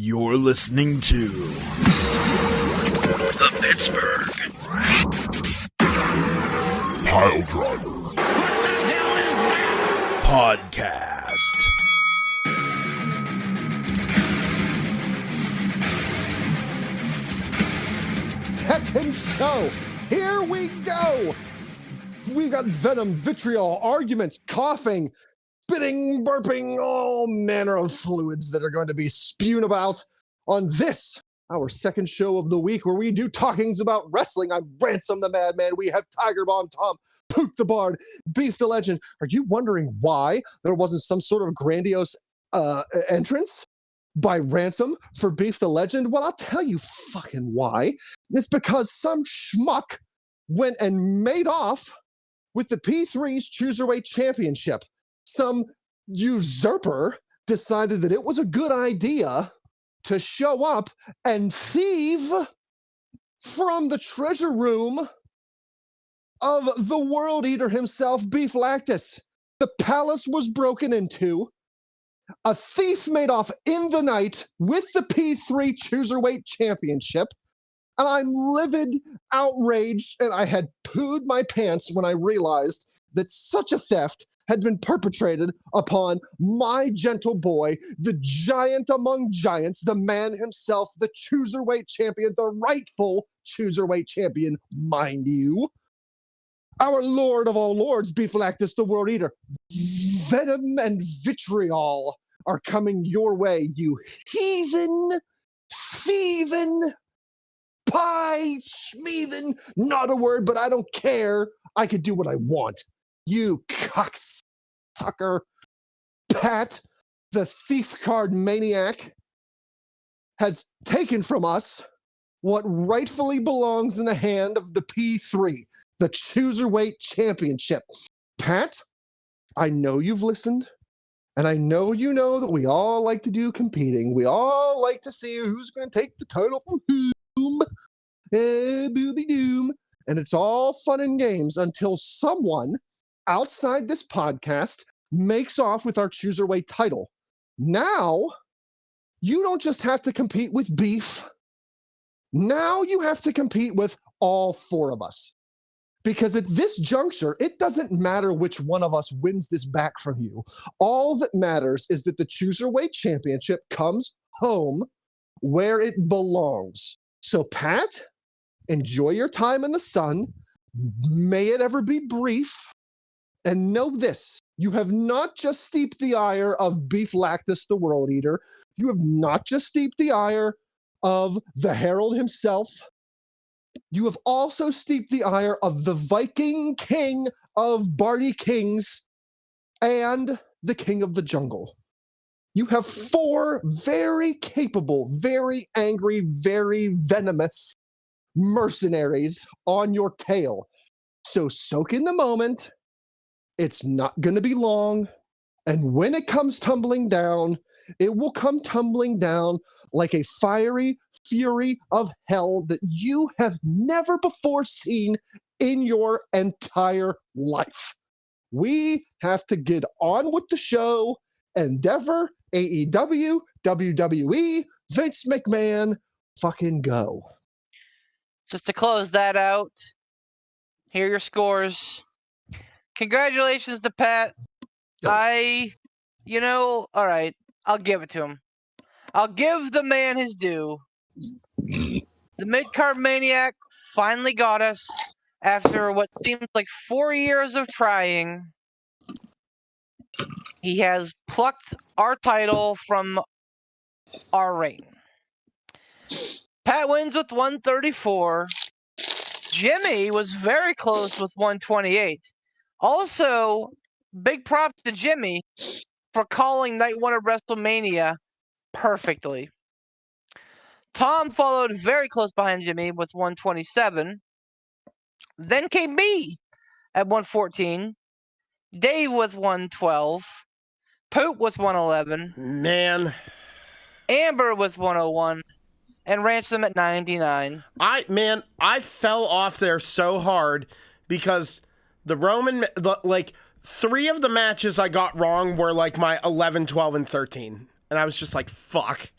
You're listening to the Pittsburgh Piledriver. What the hell is that? Podcast. Second show. Here we go. We've got venom, vitriol, arguments, coughing, spitting, burping, all manner of fluids that are going to be spewed about on this, our second show of the week, where we do talkings about wrestling. I'm Ransom the Madman. We have Tiger Bomb Tom, Poot the Bard, Beef the Legend. Are you wondering why there wasn't some sort of grandiose entrance by Ransom for Beef the Legend? Well, I'll tell you fucking why. It's because some schmuck went and made off with the P3's Cruiserweight Championship. Some usurper decided that it was a good idea to show up and thieve from the treasure room of the World Eater himself, Beef Lactus. The palace was broken into. A thief made off in the night with the P3 Cruiserweight Championship. And I'm livid, outraged, and I had pooed my pants when I realized that such a theft had been perpetrated upon my gentle boy, the giant among giants, the man himself, the Cruiserweight Champion, the rightful Cruiserweight Champion, mind you. Our Lord of all Lords, Beef Lactus, the World Eater. Venom and vitriol are coming your way, you heathen, thieving, pie, schmeathen, not a word, but I don't care. I could do what I want. You cocksucker. Pat, the thief card maniac, has taken from us what rightfully belongs in the hand of the P3, the Cruiserweight Championship. Pat, I know you've listened, and I know you know that we all like to do competing. We all like to see who's going to take the title from whom. Booby doom. And it's all fun and games until someone outside this podcast makes off with our Cruiserweight title. Now, you don't just have to compete with Beef. Now you have to compete with all four of us. Because at this juncture, it doesn't matter which one of us wins this back from you. All that matters is that the Cruiserweight Championship comes home where it belongs. So, Pat, enjoy your time in the sun. May it ever be brief. And know this, you have not just steeped the ire of Beef Lactus, the World Eater. You have not just steeped the ire of the Herald himself. You have also steeped the ire of the Viking King of Barty Kings and the King of the Jungle. You have four very capable, very angry, very venomous mercenaries on your tail. So soak in the moment. It's not going to be long. And when it comes tumbling down, it will come tumbling down like a fiery fury of hell that you have never before seen in your entire life. We have to get on with the show. Endeavor, AEW, WWE, Vince McMahon, fucking go. Just to close that out, here are your scores. Congratulations to Pat. All right, I'll give it to him. I'll give the man his due. The mid-card maniac finally got us after what seems like 4 years of trying. He has plucked our title from our reign. Pat wins with 134. Jimmy was very close with 128. Also, big props to Jimmy for calling Night 1 of WrestleMania perfectly. Tom followed very close behind Jimmy with 127. Then came me at 114. Dave with 112. Poop with 111. Man. Amber with 101. And Ransom at 99. I fell off there so hard because three of the matches I got wrong were like my 11, 12, and 13. And I was just like, fuck.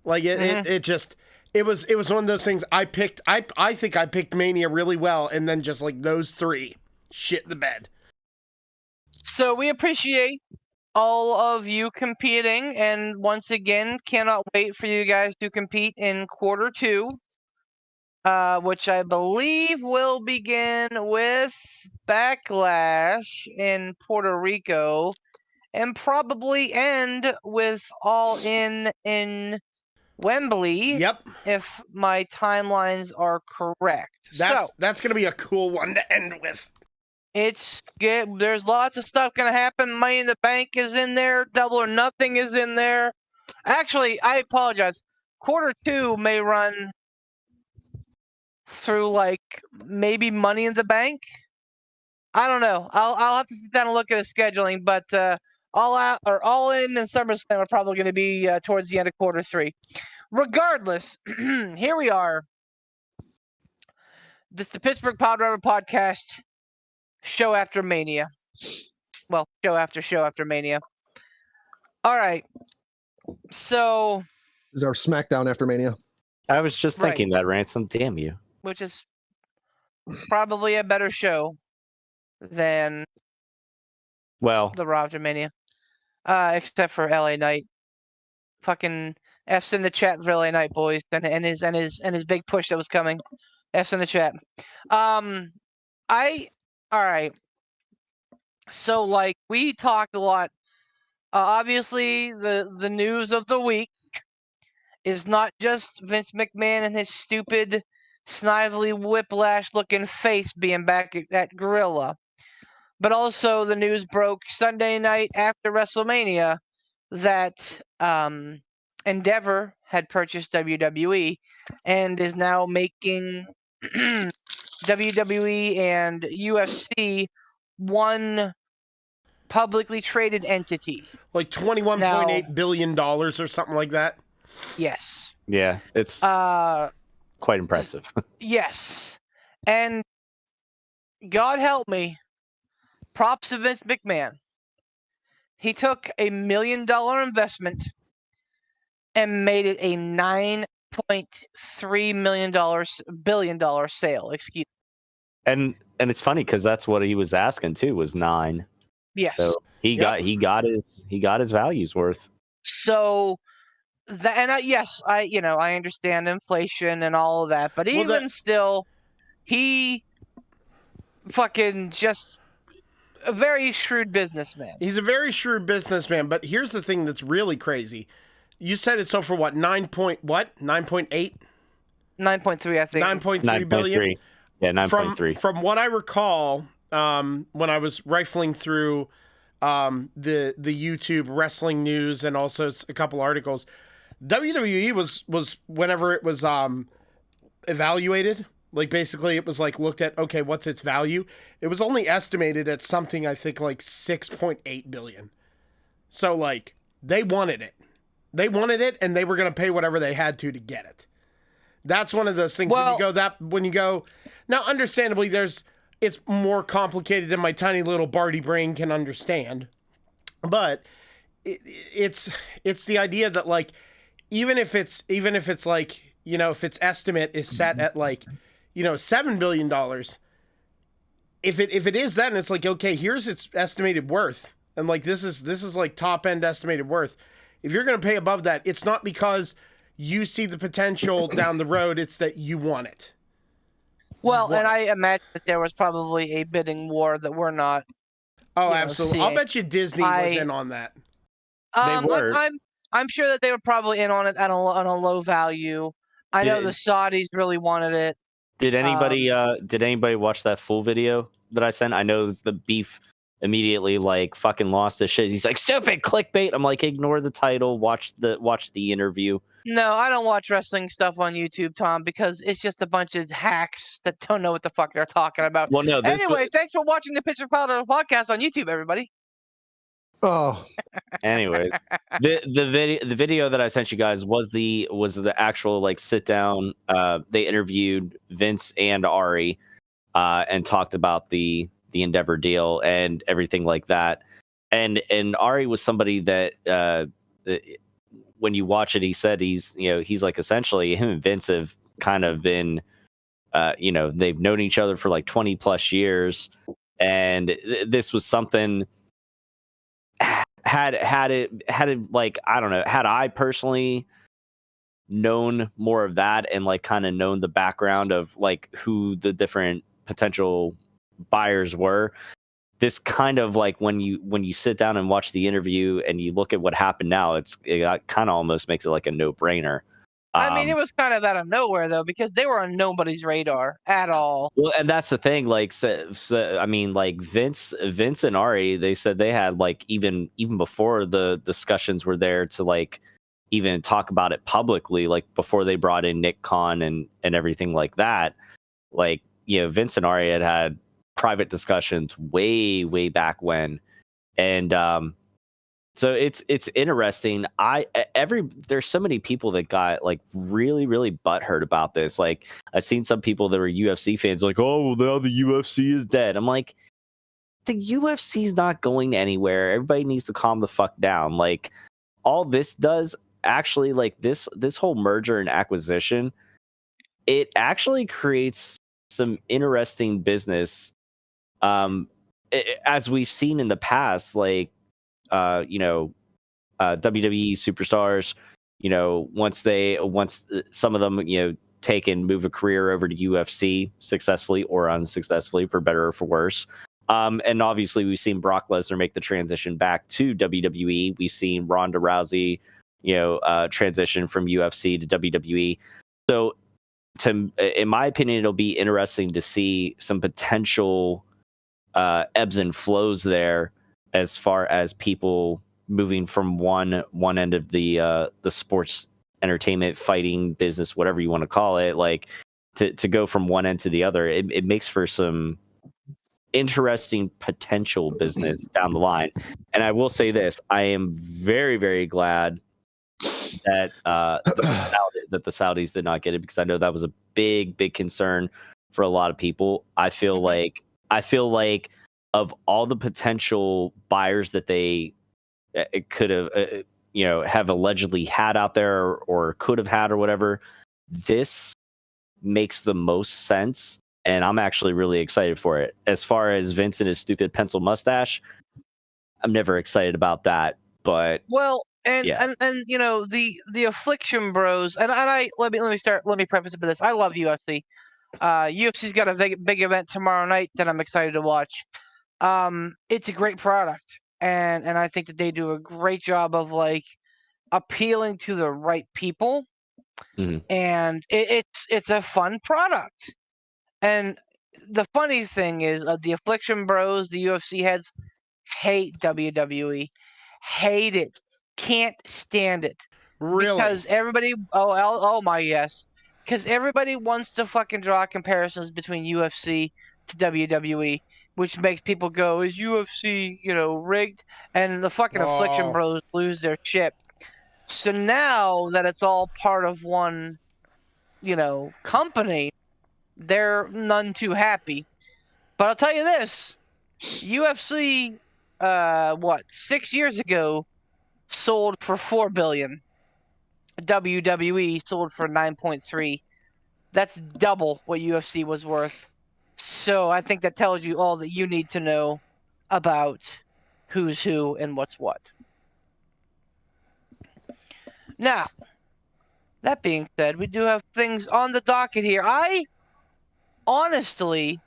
Like it just it was one of those things I picked. I think I picked Mania really well, and then just like those three shit the bed. So we appreciate all of you competing, and once again, cannot wait for you guys to compete in quarter 2, which I believe will begin with Backlash in Puerto Rico, and probably end with All in Wembley. Yep, If my timelines are correct. that's gonna be a cool one to end with. It's good. There's lots of stuff going to happen. Money in the Bank is in there. Double or Nothing is in there. Actually, I apologize. Quarter 2 may run through like maybe Money in the Bank. I don't know. I'll have to sit down and look at the scheduling. But All In and SummerSlam are probably going to be towards the end of quarter 3. Regardless, here we are. This is the Pittsburgh Pile Driver Podcast. Show after Mania. Well, show after Mania. All right. So. This is our SmackDown after Mania. I was just thinking that, Ransom. Damn you. Which is probably a better show than the Raw after Mania. Except for LA Knight. Fucking F's in the chat for LA Knight, boys. And his big push that was coming. F's in the chat. All right. So, like, we talked a lot. Obviously, the news of the week is not just Vince McMahon and his stupid, snively, whiplash-looking face being back at Gorilla, but also the news broke Sunday night after WrestleMania that Endeavor had purchased WWE and is now making WWE and UFC one publicly traded entity. Like $21.8 billion or something like that. Yes. Yeah, it's quite impressive. Yes. And God help me, props to Vince McMahon. He took $1 million investment and made it a $9.3 billion sale. Excuse me. And it's funny because that's what he was asking too, was 9. Yes. So he got his value's worth. So that, and I understand inflation and all of that, but even still, he fucking just a very shrewd businessman. He's a very shrewd businessman, but here's the thing that's really crazy. You said it so for what? 9.8? 9.3, I think. 9.3 billion? Yeah, 9.3. From what I recall, when I was rifling through the YouTube wrestling news and also a couple articles, WWE was whenever it was evaluated, like basically it was like looked at, okay, what's its value? It was only estimated at something I think like 6.8 billion. So like they wanted it. They wanted it, and they were going to pay whatever they had to get it. That's one of those things when you go. Now, understandably, it's more complicated than my tiny little Barty brain can understand. But it's the idea that like even if it's like, you know, if its estimate is set at like, you know, $7 billion, if it is that, and it's like, okay, here's its estimated worth, and like this is like top end estimated worth. If you're going to pay above that, it's not because you see the potential down the road, it's that you want it. Well, and I imagine that there was probably a bidding war that we're not. Oh, absolutely. I'll bet you Disney was in on that. They were. I'm sure that they were probably in on it on a low value. I know the Saudis really wanted it. Did anybody watch that full video that I sent? I know the beef immediately like fucking lost his shit. He's like, stupid clickbait. I'm like, ignore the title, watch the interview. No, I don't watch wrestling stuff on YouTube, Tom, because it's just a bunch of hacks that don't know what the fuck they're talking about. Well, no. Anyway, thanks for watching the Pittsburgh Pile Podcast on YouTube, everybody. Oh. Anyways, the video that I sent you guys was the actual like sit down. They interviewed Vince and Ari, and talked about the Endeavor deal and everything like that. And Ari was somebody that when you watch it, he said he's like essentially him and Vince have kind of been, they've known each other for like 20 plus years, and this was something. Had it like, I don't know, had I personally known more of that and like kind of known the background of like who the different potential buyers were, this kind of like when you sit down and watch the interview and you look at what happened now, it kind of almost makes it like a no-brainer. I mean, it was kind of out of nowhere though, because they were on nobody's radar at all. Well, and that's the thing. Like, I mean, like Vince and Ari, they said they had like even before the discussions were there to like even talk about it publicly, like before they brought in Nick Khan and everything like that. Like, Vince and Ari had private discussions way back when, and so it's interesting. There's so many people that got like really butthurt about this. Like, I've seen some people that were UFC fans like, oh, well, now the UFC is dead. I'm like, the UFC is not going anywhere. Everybody needs to calm the fuck down. Like, all this does actually, like this whole merger and acquisition, it actually creates some interesting business. As we've seen in the past, like, WWE superstars, once some of them, take and move a career over to UFC successfully or unsuccessfully, for better or for worse. And obviously we've seen Brock Lesnar make the transition back to WWE. We've seen Ronda Rousey, transition from UFC to WWE. So in my opinion, it'll be interesting to see some potential ebbs and flows there, as far as people moving from one end of the sports entertainment fighting business, whatever you want to call it, like to go from one end to the other. It makes for some interesting potential business down the line. And I will say this, I am very glad that that the Saudis did not get it, because I know that was a big concern for a lot of people. I feel like of all the potential buyers that they could have, have allegedly had out there or could have had or whatever, this makes the most sense. And I'm actually really excited for it. As far as Vince and his stupid pencil mustache, I'm never excited about that. But well, and the Affliction Bros, and let me preface it with this. I love UFC. UFC's got a big event tomorrow night that I'm excited to watch. It's a great product, and I think that they do a great job of like appealing to the right people, and it's a fun product. And the funny thing is, the Affliction Bros, the UFC heads, hate WWE, hate it, can't stand it. Really? Because everybody, oh my yes, because everybody wants to fucking draw comparisons between UFC to WWE, which makes people go, is UFC, rigged? And the fucking Affliction Bros lose their shit. So now that it's all part of one, company, they're none too happy. But I'll tell you this, UFC, 6 years ago, sold for $4 billion. WWE sold for 9.3. That's double what UFC was worth. So I think that tells you all that you need to know about who's who and what's what. Now, that being said, we do have things on the docket here. I honestly,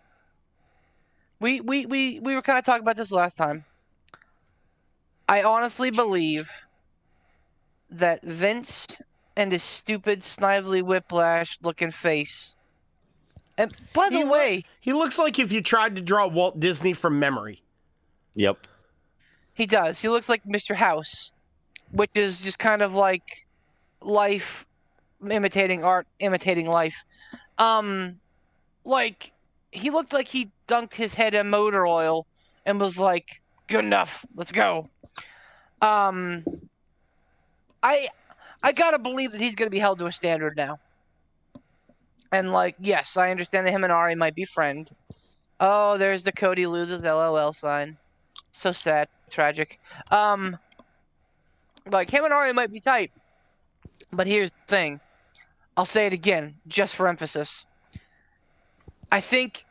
we were kind of talking about this last time. I honestly believe that Vince and his stupid Snively Whiplash looking face. And by the way, he looks like if you tried to draw Walt Disney from memory. Yep. He does. He looks like Mr. House, which is just kind of like life imitating art, imitating life. Like he looked like he dunked his head in motor oil and was like, "Good enough, let's go." I gotta believe that he's gonna be held to a standard now. And like, yes, I understand that him and Ari might be friends. Oh, there's the Cody loses LOL sign. So sad, tragic. Like him and Ari might be tight, But here's the thing. I'll say it again, just for emphasis. I think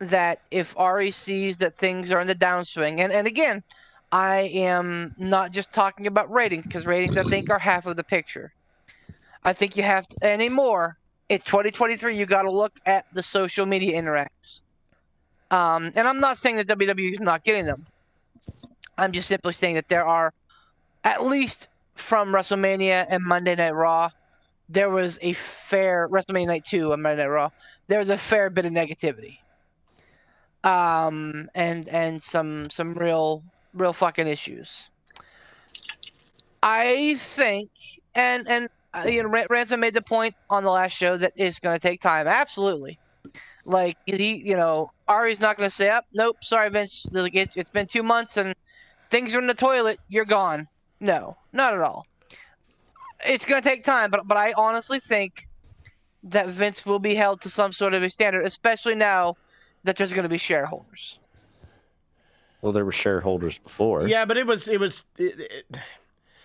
that if Ari sees that things are in the downswing, and again, I am not just talking about ratings, because ratings, I think, are half of the picture. I think you have to, anymore. It's 2023. You got to look at the social media interacts. And I'm not saying that WWE is not getting them. I'm just simply saying that there are, at least from WrestleMania and Monday Night Raw, there was a fair WrestleMania Night 2 and Monday Night Raw. There was a fair bit of negativity. And some real fucking issues. I think, and Ransom made the point on the last show that it's going to take time. Absolutely. Like Ari's not going to say, nope, sorry, Vince. Like, it's been 2 months and things are in the toilet. You're gone. No, not at all. It's going to take time, but I honestly think that Vince will be held to some sort of a standard, especially now that there's going to be shareholders. Well, there were shareholders before. Yeah, but it was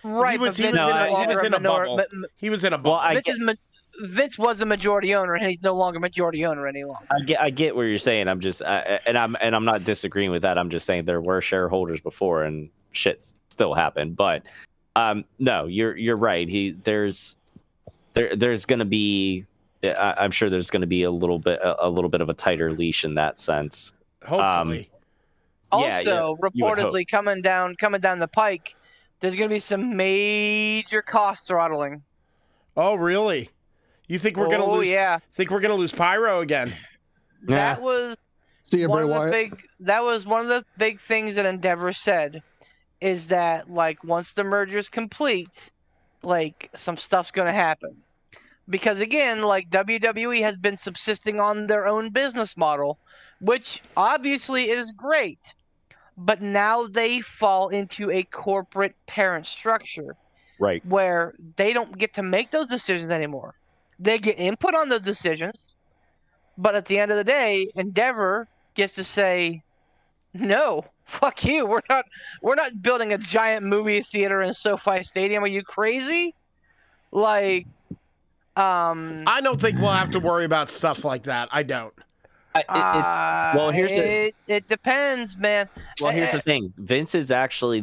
right. He was in a bubble. He was in a bubble. Well, Vince was the majority owner, and he's no longer majority owner any longer. I get what you're saying. I'm just I'm not disagreeing with that. I'm just saying there were shareholders before, and shit still happened. But no, you're right. There's going to be. I'm sure there's going to be a little bit of a tighter leash in that sense. Hopefully. Also, reportedly coming down the pike, there's going to be some major cost throttling. Oh, really? You think we're going to lose? Yeah. Think we're going to lose Pyro again? That was one of the big things that Endeavor said, is that like once the merger is complete, like some stuff's going to happen. Because again, like WWE has been subsisting on their own business model, which obviously is great. But now they fall into a corporate parent structure. Right. Where they don't get to make those decisions anymore. They get input on those decisions, but at the end of the day, Endeavor gets to say, no, fuck you. We're not building a giant movie theater in SoFi Stadium. Are you crazy? Like, I don't think we'll have to worry about stuff like that. I don't. It depends, man. Well, here's the thing. Vince is actually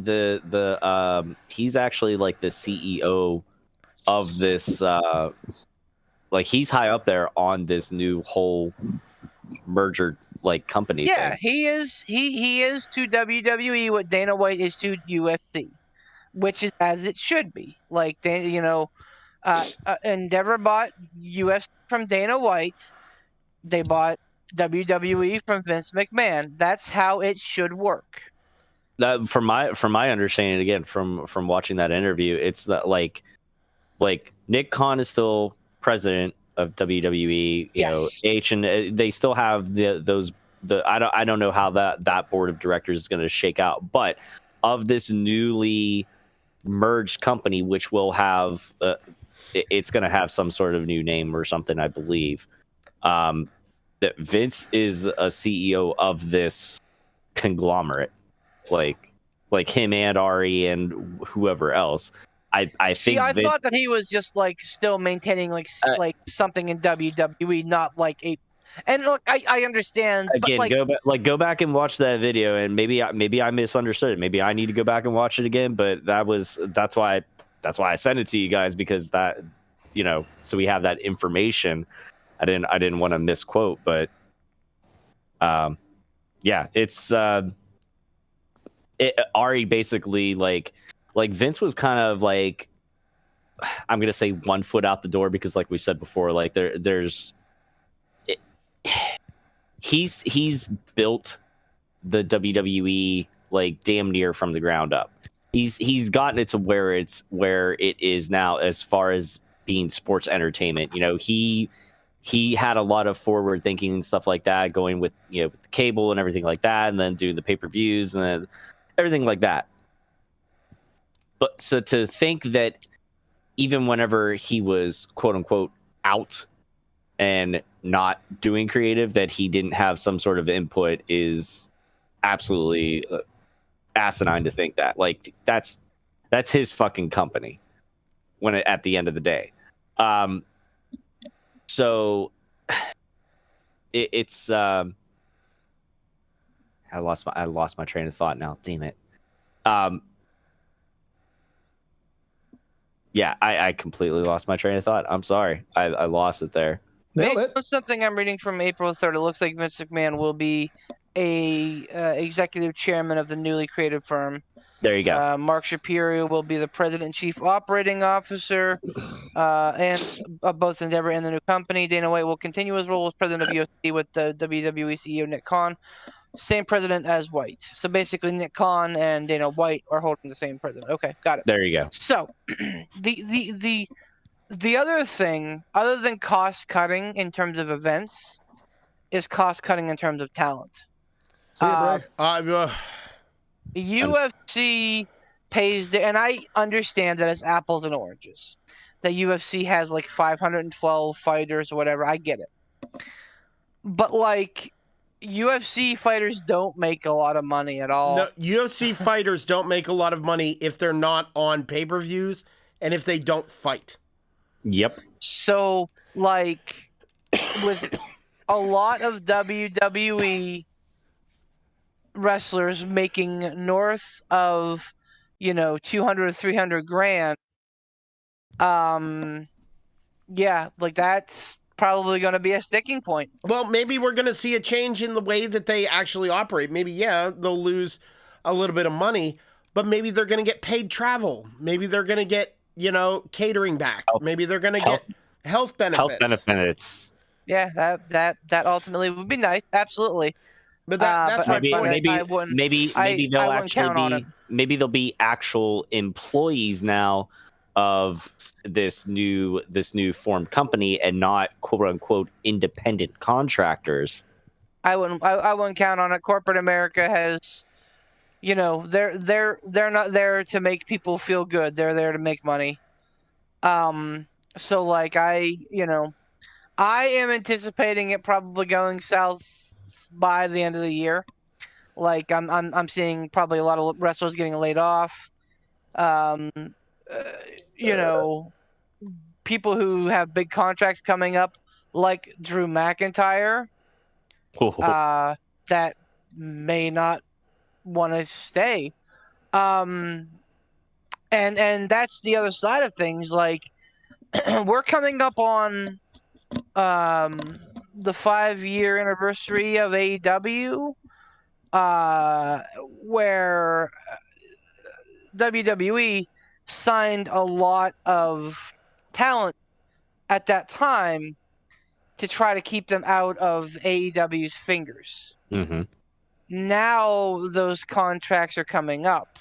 he's actually like the CEO of this. Like he's high up there on this new whole merger like company. Yeah, thing. he is. He is to WWE what Dana White is to UFC, which is as it should be. Like Endeavor bought UFC from Dana White. They bought WWE from Vince McMahon. That's how it should work. From my understanding, again from watching that interview, it's that like Nick Khan is still president of WWE. You know, and they still have I don't know how that board of directors is going to shake out, but of this newly merged company, which will have it's going to have some sort of new name or something, I believe. That Vince is a CEO of this conglomerate, like him and Ari and whoever else. I think. I thought that he was just like still maintaining like something in WWE, not like a. And look, I understand. Again, but go back and watch that video, and maybe I misunderstood it. Maybe I need to go back and watch it again. But that's why I sent it to you guys, because that, so we have that information. I didn't want to misquote, but yeah, it's Ari basically like Vince was kind of like, I'm gonna say 1 foot out the door, because like we said before, like he's built the WWE like damn near from the ground up. He's gotten it to where it is now, as far as being sports entertainment. He had a lot of forward thinking and stuff like that, going with with the cable and everything like that, and then doing the pay-per-views and then everything like that. But so to think that even whenever he was quote unquote out and not doing creative, that he didn't have some sort of input is absolutely asinine to think that. Like that's his fucking company. at the end of the day. So it's I lost my train of thought now. Damn it. Yeah, I completely lost my train of thought. I'm sorry. I lost it there. Nailed it. Something I'm reading from April 3rd. It looks like Vince McMahon will be a executive chairman of the newly created firm. There you go. Mark Shapiro will be the president and chief operating officer, and both Endeavor and the new company. Dana White will continue his role as president of UFC with the WWE CEO Nick Khan, same president as White. So basically, Nick Khan and Dana White are holding the same president. Okay, got it. There you go. So the other thing, other than cost cutting in terms of events, is cost cutting in terms of talent. See ya, Bray. UFC pays, and I understand that it's apples and oranges. That UFC has like 512 fighters or whatever. I get it. But like, UFC fighters don't make a lot of money at all. No, UFC fighters don't make a lot of money if they're not on pay-per-views and if they don't fight. Yep. So, like, with a lot of WWE wrestlers making north of, 200 or 300 grand, yeah, like that's probably going to be a sticking point. Well, maybe we're going to see a change in the way that they actually operate. Maybe, yeah, they'll lose a little bit of money, but maybe they're going to get paid travel. Maybe they're going to get, catering back. Maybe they're going to get health benefits. Health benefits. Yeah, that ultimately would be nice. Absolutely. But that's my point. Maybe they'll actually be, maybe they'll be actual employees now of this new formed company and not quote unquote independent contractors. I wouldn't count on it. Corporate America has, they're not there to make people feel good. They're there to make money. So like I am anticipating it probably going south by the end of the year. Like I'm seeing probably a lot of wrestlers getting laid off. People who have big contracts coming up, like Drew McIntyre, that may not want to stay. And that's the other side of things. Like, we're coming up on the 5-year anniversary of AEW, where WWE signed a lot of talent at that time to try to keep them out of AEW's fingers. Mm-hmm. Now those contracts are coming up.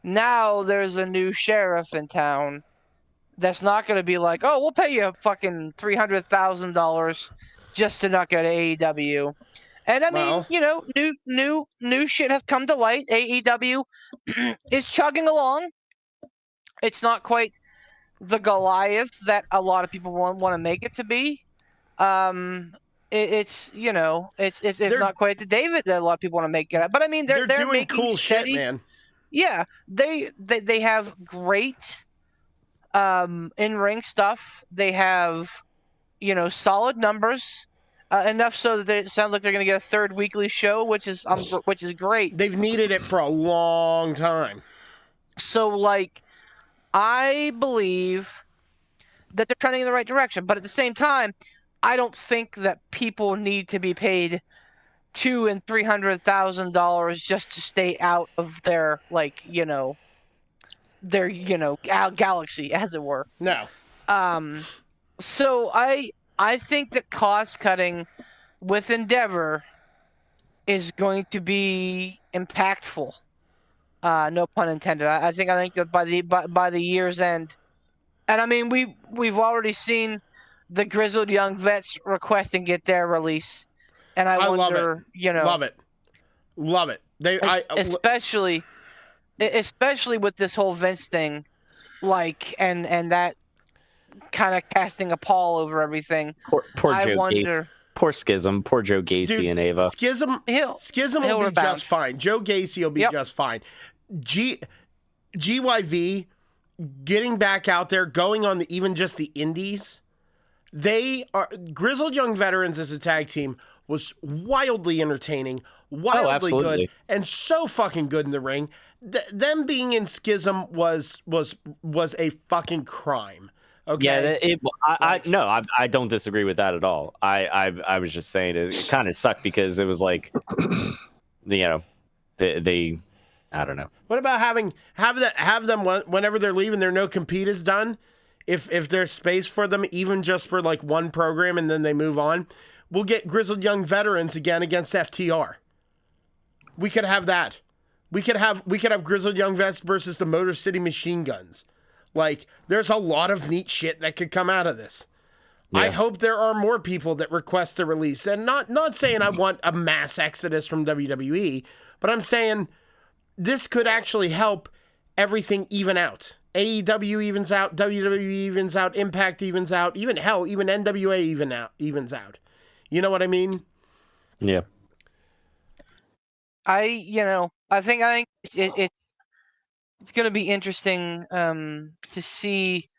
Now there's a new sheriff in town that's not going to be like, oh, we'll pay you fucking $300,000 just to not go to AEW. And I mean, new shit has come to light. AEW is chugging along. It's not quite the Goliath that a lot of people want to make it to be. It's not quite the David that a lot of people want to make it. But I mean, they're doing making cool steady, shit, man. Yeah, they have great in-ring stuff. They have solid numbers, enough so that it sounds like they're going to get a third weekly show, which is great. They've needed it for a long time. So like, I believe that they're trending in the right direction, but at the same time, I don't think that people need to be paid $200,000 and $300,000 just to stay out of their galaxy, as it were. No. So I think that cost cutting with Endeavor is going to be impactful. No pun intended. I think that by the year's end, and I mean we've already seen the grizzled young vets request and get their release, and I wonder, love it. Especially with this whole Vince thing, and that kind of casting a pall over everything. Poor Joe Gacy. Poor Schism. Poor Joe Gacy. Dude, and Ava. Schism will be just fine. Joe Gacy will be just fine. GYV getting back out there, going on even just the indies. They are Grizzled Young Veterans as a tag team was wildly entertaining, wildly good, absolutely. and so fucking good in the ring. Them being in Schism was a fucking crime. Okay. Yeah, no, I don't disagree with that at all. I was just saying it kind of sucked because it was like, they I don't know. What about have them whenever they're leaving, their no compete is done. If there's space for them, even just for like one program, and then they move on, we'll get Grizzled Young Veterans again against FTR. We could have that. We could have Grizzled Young Vets versus the Motor City Machine Guns. Like, there's a lot of neat shit that could come out of this. Yeah. I hope there are more people that request a release, and not saying I want a mass exodus from WWE, but I'm saying this could actually help everything even out. AEW evens out, WWE evens out, Impact evens out, even NWA evens out. You know what I mean? Yeah. I think it's going to be interesting to see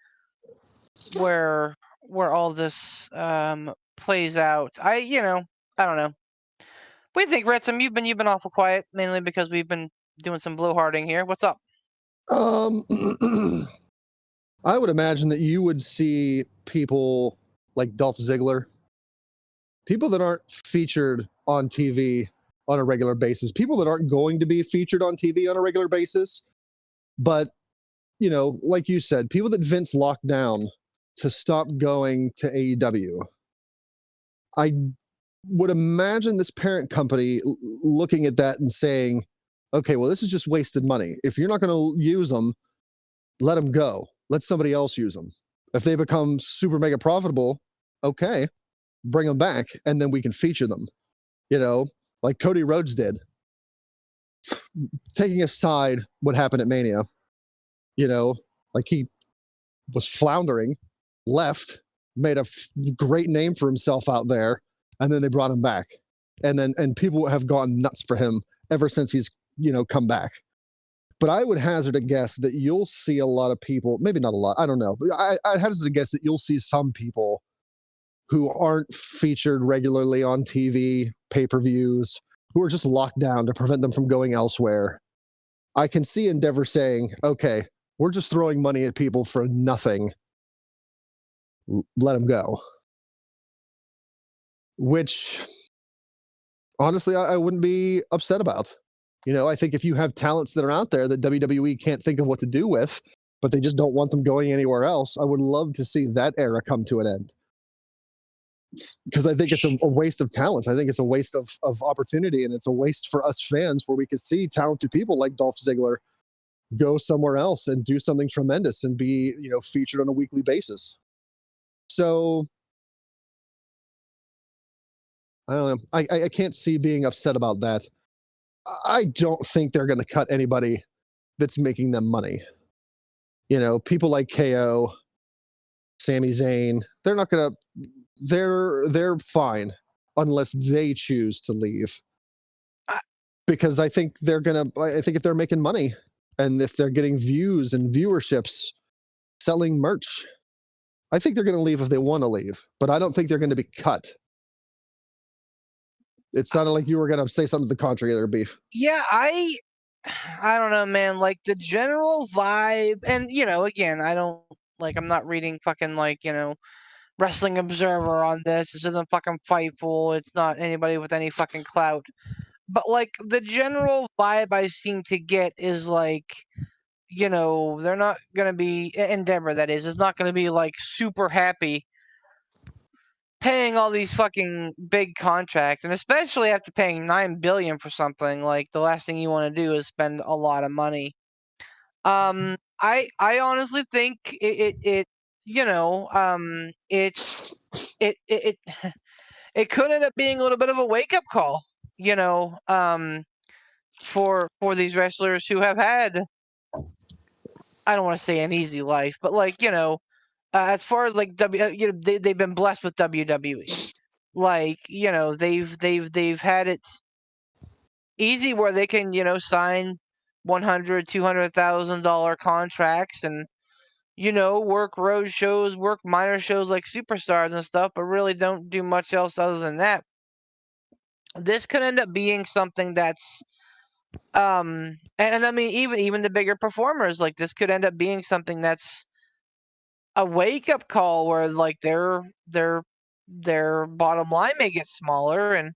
where all this plays out. I don't know. What do you think, Ransom? You've been awful quiet, mainly because we've been doing some blowharding here. What's up? I would imagine that you would see people like Dolph Ziggler, people that aren't featured on TV on a regular basis, people that aren't going to be featured on TV on a regular basis, but, like you said, people that Vince locked down to stop going to AEW. I would imagine this parent company looking at that and saying, okay, well, this is just wasted money. If you're not going to use them, let them go. Let somebody else use them. If they become super mega profitable, okay, bring them back, and then we can feature them. Like Cody Rhodes did. Taking aside what happened at Mania, like he was floundering, left, made a great name for himself out there, and then they brought him back. And people have gone nuts for him ever since he's come back. But I would hazard a guess that you'll see a lot of people, maybe not a lot, I don't know, but I hazard a guess that you'll see some people who aren't featured regularly on TV, pay-per-views, who are just locked down to prevent them from going elsewhere. I can see Endeavor saying, okay, we're just throwing money at people for nothing. Let them go. Which, honestly, I wouldn't be upset about. I think if you have talents that are out there that WWE can't think of what to do with, but they just don't want them going anywhere else, I would love to see that era come to an end. Because I think it's a waste of talent. I think it's a waste of opportunity, and it's a waste for us fans where we could see talented people like Dolph Ziggler go somewhere else and do something tremendous and be, featured on a weekly basis. So, I don't know. I can't see being upset about that. I don't think they're going to cut anybody that's making them money. People like KO, Sami Zayn, they're not going to, they're fine unless they choose to leave. Because I think if they're making money and if they're getting views and viewerships, selling merch, I think they're going to leave if they want to leave, but I don't think they're going to be cut. It sounded like you were going to say something to the contrary there, Beef. Yeah, I don't know, man. Like, the general vibe, and, again, I'm not reading fucking, Wrestling Observer on this. This isn't fucking Fightful. It's not anybody with any fucking clout. But, the general vibe I seem to get is, they're not going to be, Endeavor, that is not going to be, super happy paying all these fucking big contracts, and especially after paying $9 billion for something. The last thing you want to do is spend a lot of money. I honestly think it could end up being a little bit of a wake up call, for these wrestlers who have had, I don't want to say an easy life, but as far as they've been blessed with WWE. They've had it easy where they can, sign $100,000, $200,000 contracts, and work road shows, work minor shows like Superstars and stuff, but really don't do much else other than that. This could end up being something that's and I mean even the bigger performers, like this could end up being something that's a wake up call where like their bottom line may get smaller, and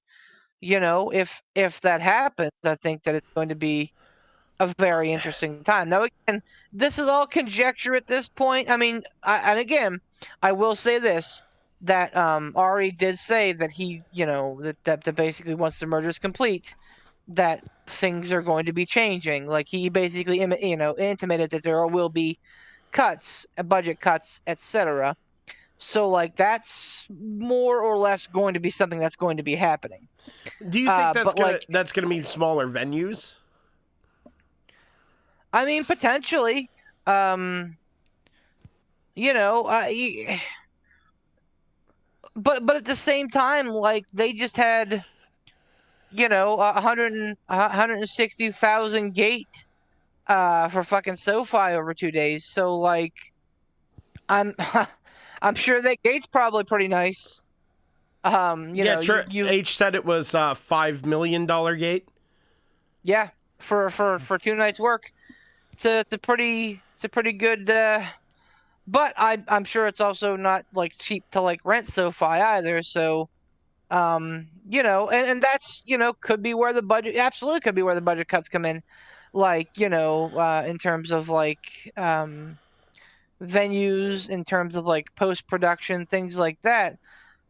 if that happens, I think that it's going to be a very interesting time. Now again, this is all conjecture at this point. I mean, and again, I will say this, that Ari did say that he, that basically once the merger is complete, that things are going to be changing. Like he basically intimated that there will be cuts, budget cuts, etc. So like that's more or less going to be something that's going to be happening. Do you think but, like, that's gonna mean smaller venues? I mean, potentially. You know, but at the same time, like they just had, 160,000 gate for fucking SoFi over 2 days. So like, I'm I'm sure that gate's probably pretty nice. H said it was $5 million gate. Yeah, for 2 nights work, it's a pretty good. But I'm sure it's also not like cheap to like rent SoFi either. So, and that's could be where the budget absolutely could be where the budget cuts come in, like in terms of like venues, in terms of like post production, things like that.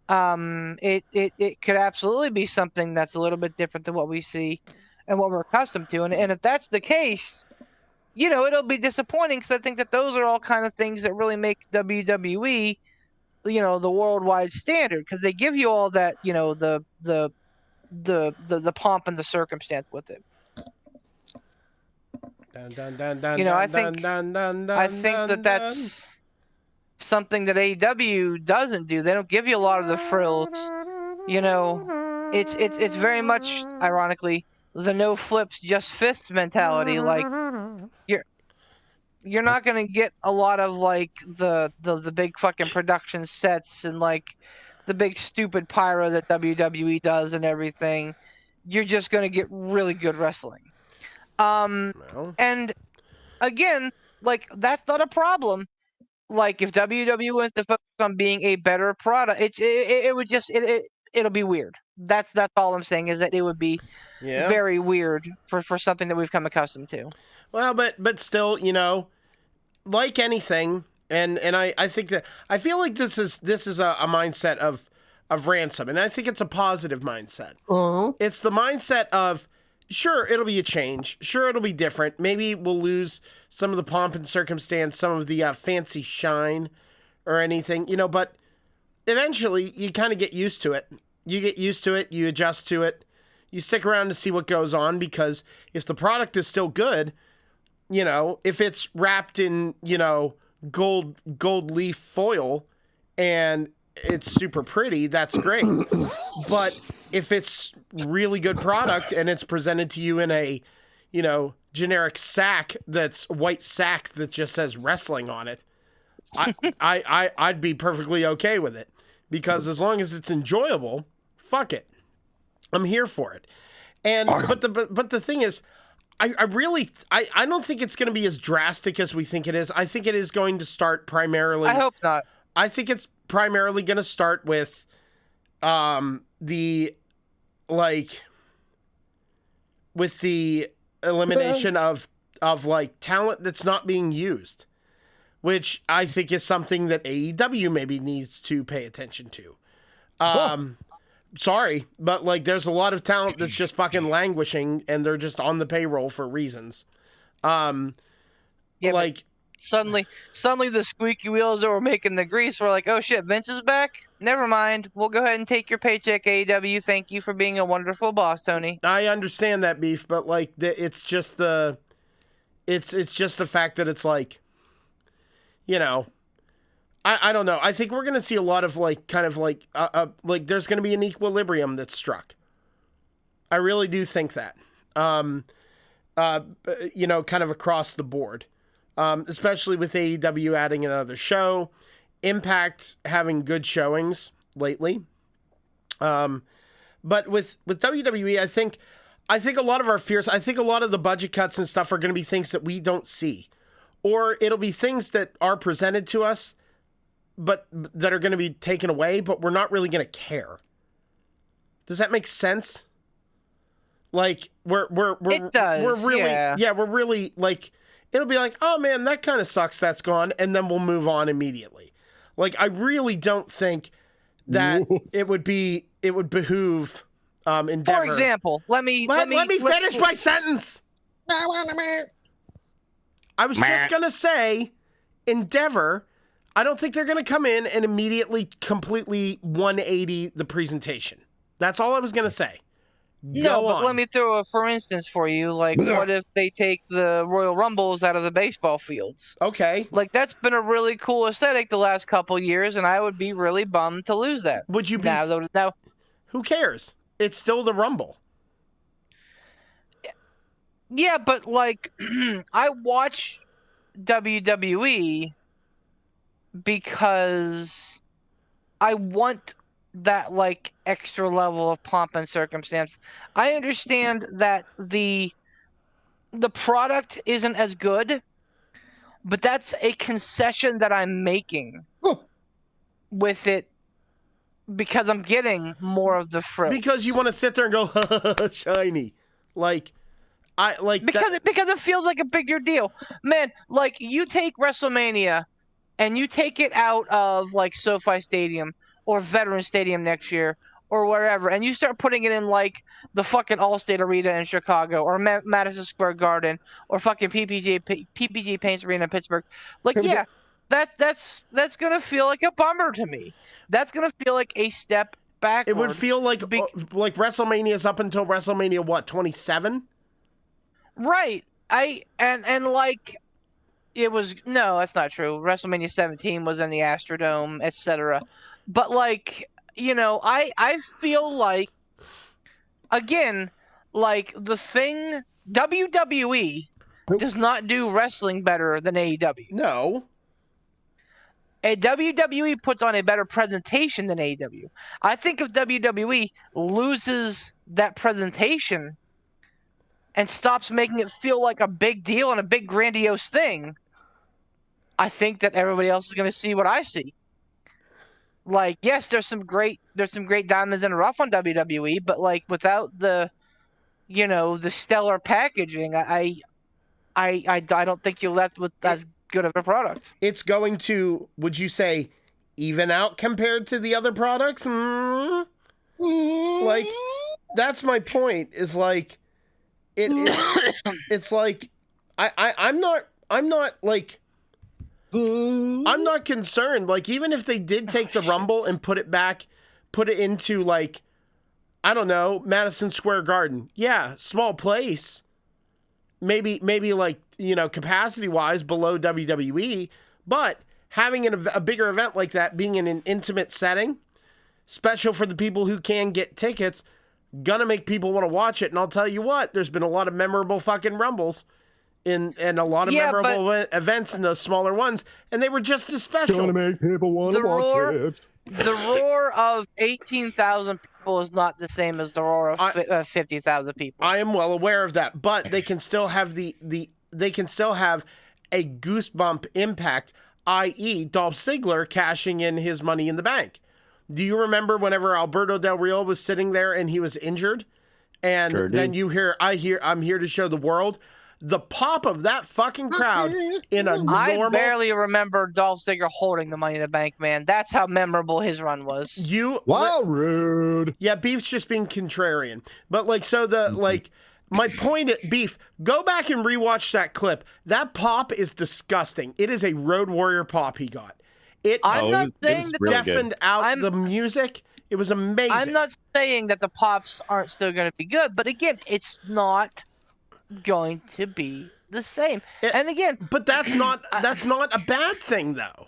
It could absolutely be something that's a little bit different than what we see and what we're accustomed to, and if that's the case, it'll be disappointing because I think that those are all kind of things that really make WWE, the worldwide standard, because they give you all that, the pomp and the circumstance with it. I think that's something that AEW doesn't do. They don't give you a lot of the frills. It's very much, ironically, the no flips, just fists mentality. Like you're not gonna get a lot of like the big fucking production sets and like the big stupid pyro that WWE does and everything. You're just gonna get really good wrestling. And again, like that's not a problem. Like if WWE wants to focus on being a better product, it would just it'll be weird. That's all I'm saying, is that it would be very weird for something that we've come accustomed to. Well, but still, like anything, and I think that I feel like this is a mindset of Ransom, and I think it's a positive mindset. It's the mindset of, sure, it'll be a change. Sure, it'll be different. Maybe we'll lose some of the pomp and circumstance, some of the fancy shine or anything, but eventually you kind of get used to it. You get used to it. You adjust to it. You stick around to see what goes on, because if the product is still good, if it's wrapped in, gold leaf foil and it's super pretty, that's great. But if it's really good product and it's presented to you in a, generic sack, that's white sack that just says wrestling on it, I'd be perfectly okay with it, because as long as it's enjoyable, fuck it, I'm here for it. And but the thing is, I really don't think it's going to be as drastic as we think it is. I think it is going to start primarily. I hope not. I think it's primarily going to start with the elimination of like talent that's not being used, which I think is something that AEW maybe needs to pay attention to. Sorry, but like there's a lot of talent that's just fucking languishing, and they're just on the payroll for reasons. Like suddenly the squeaky wheels that were making the grease were like, oh shit, Vince is back? Never mind. We'll go ahead and take your paycheck, AEW. Thank you for being a wonderful boss, Tony. I understand that, Beef, but like it's just the fact that it's like, I don't know. I think we're going to see a lot of like kind of like there's going to be an equilibrium that's struck. I really do think that. Kind of across the board. especially with AEW adding another show, Impact having good showings lately. But with WWE, I think a lot of our fears, I think a lot of the budget cuts and stuff are going to be things that we don't see, or it'll be things that are presented to us, but that are going to be taken away, but we're not really going to care. Does that make sense? Like It does, we're really yeah. we're really like, it'll be like, oh man, that kind of sucks, that's gone, and then we'll move on immediately. Like, I really don't think that it would behoove Endeavor. For example, let me finish my sentence. I was just gonna say, Endeavor, I don't think they're gonna come in and immediately completely 180 the presentation. That's all I was gonna say. No, but let me throw a for instance for you. Like, what if they take the Royal Rumbles out of the baseball fields? Okay. Like, that's been a really cool aesthetic the last couple years, and I would be really bummed to lose that. Would you be? Now, who cares? It's still the Rumble. yeah, but like, I watch WWE because I want that like extra level of pomp and circumstance. I understand that the product isn't as good, but that's a concession that I'm making with it because I'm getting more of the fruit. Because you want to sit there and go shiny, like because it feels like a bigger deal, man. Like, you take WrestleMania and you take it out of like SoFi Stadium or Veterans Stadium next year or wherever, and you start putting it in like the fucking Allstate Arena in Chicago or Madison Square Garden or fucking PPG Paints Arena in Pittsburgh. Like, yeah, that's gonna feel like a bummer to me. That's gonna feel like a step backward. It would feel like WrestleMania's up until WrestleMania what, 27? Right. And like, it was, no, that's not true. WrestleMania 17 was in the Astrodome, etc. But like, you know, I feel like, again, like the thing, WWE does not do wrestling better than AEW. No. And WWE puts on a better presentation than AEW. I think if WWE loses that presentation and stops making it feel like a big deal and a big grandiose thing, I think that everybody else is going to see what I see. Like, yes, there's some great diamonds in the rough on WWE, but like, without the, you know, the stellar packaging, I don't think you're left with as good of a product. It's going to, would you say, even out compared to the other products? Like, that's my point. Is like, it's like, I'm not like, I'm not concerned. Like, even if they did take the Rumble and put it into like, I don't know, Madison Square Garden. Yeah, small place. Maybe like, you know, capacity wise below WWE, but having a bigger event like that, being in an intimate setting, special for the people who can get tickets, gonna make people want to watch it. And I'll tell you what, there's been a lot of memorable fucking Rumbles and a lot of memorable events in those smaller ones, and they were just as special. Gonna make people want to watch it. The roar of 18,000 people is not the same as the roar of 50,000 people. I am well aware of that, but they can still have they can still have a goosebump impact, i.e. Dolph Ziggler cashing in his Money in the Bank. Do you remember whenever Alberto Del Rio was sitting there and he was injured, and then you hear, I'm here to show the world. The pop of that fucking crowd in a normal... I barely remember Dolph Ziggler holding the Money in the Bank, man. That's how memorable his run was. Wow, rude. Yeah, Beef's just being contrarian. But like, so my point at Beef, go back and rewatch that clip. That pop is disgusting. It is a Road Warrior pop he got. I'm not saying that deafened out the music. It was amazing. I'm not saying that the pops aren't still going to be good, but again, it's not going to be the same. And again, but that's not a bad thing though.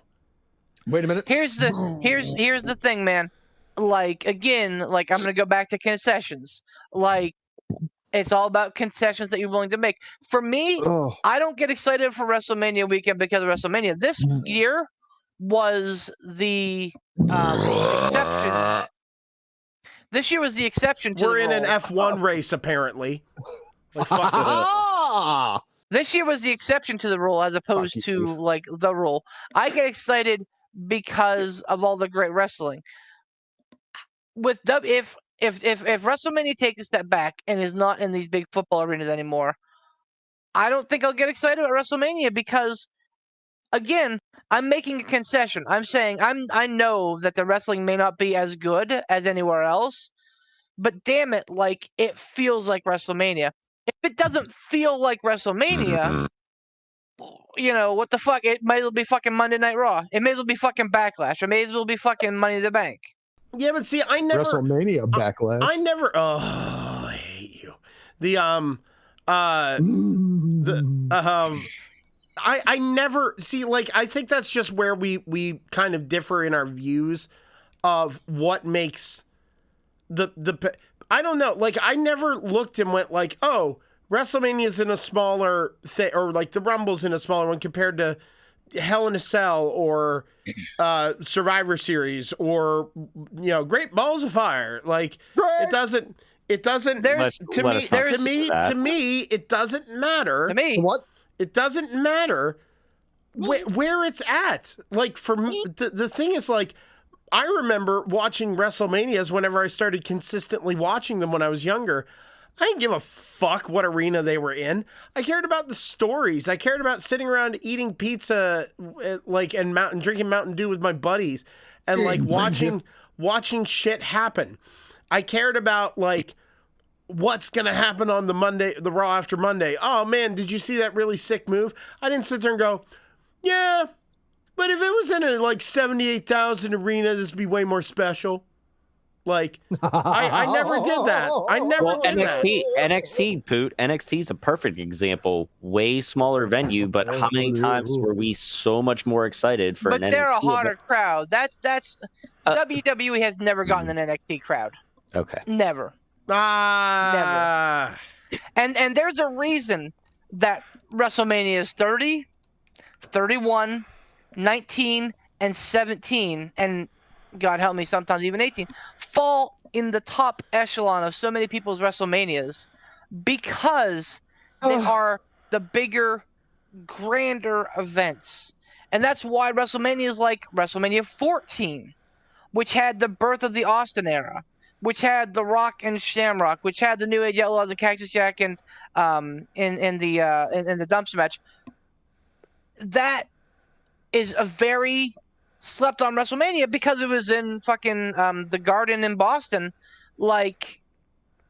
Wait a minute. Here's the thing, man. Like, again, like, I'm going to go back to concessions. Like, It's all about concessions that you're willing to make. For me, Oh, I don't get excited for WrestleMania weekend because of WrestleMania. This year was the exception. This year was the exception to We're the in an rule. F1 race, apparently. Like, fuck it. ah, This year was the exception to the rule as opposed Fuck to you. like the rule. I get excited because of all the great wrestling. With if WrestleMania takes a step back and is not in these big football arenas anymore, I don't think I'll get excited about WrestleMania because, again, I'm making a concession. I'm saying I know that the wrestling may not be as good as anywhere else, but damn it, like it feels like WrestleMania. If it doesn't feel like WrestleMania, what the fuck? It might as well be fucking Monday Night Raw. It may as well be fucking Backlash. It may as well be fucking Money in the Bank. Yeah, but see, I never. WrestleMania backlash. I never. Oh, I hate you. I never see. Like, I think that's just where we kind of differ in our views of what makes the. I don't know. Like, I never looked and went like, oh, WrestleMania's in a smaller thing, or like the Rumble's in a smaller one compared to Hell in a Cell or Survivor Series or Great Balls of Fire. Like, it doesn't. There's To me, it doesn't matter. to me. What? It doesn't matter where it's at. Like, for me, the thing is, like, I remember watching WrestleManias whenever I started consistently watching them when I was younger. I didn't give a fuck what arena they were in. I cared about the stories. I cared about sitting around eating pizza, and drinking Mountain Dew with my buddies, and like watching shit happen. I cared about like what's gonna happen on the Raw after Monday. Oh man, did you see that really sick move? I didn't sit there and go, yeah, but if it was in a like 78,000 arena, this would be way more special. Like, I never did that. I never did NXT, Poot. NXT is a perfect example. Way smaller venue, but how many times were we so much more excited for But an NXT they're a hotter event? crowd. That's WWE has never gotten an NXT crowd. Okay. Never. Ah. And there's a reason that WrestleMania is 30, 31, 19, and 17, and God help me, sometimes even 18, fall in the top echelon of so many people's WrestleManias because they are the bigger, grander events. And that's why WrestleMania is like WrestleMania 14, which had the birth of the Austin era, which had The Rock and Shamrock, which had the New Age Outlaws and Cactus Jack and in the dumpster match. That is a very slept on WrestleMania because it was in fucking the Garden in Boston, like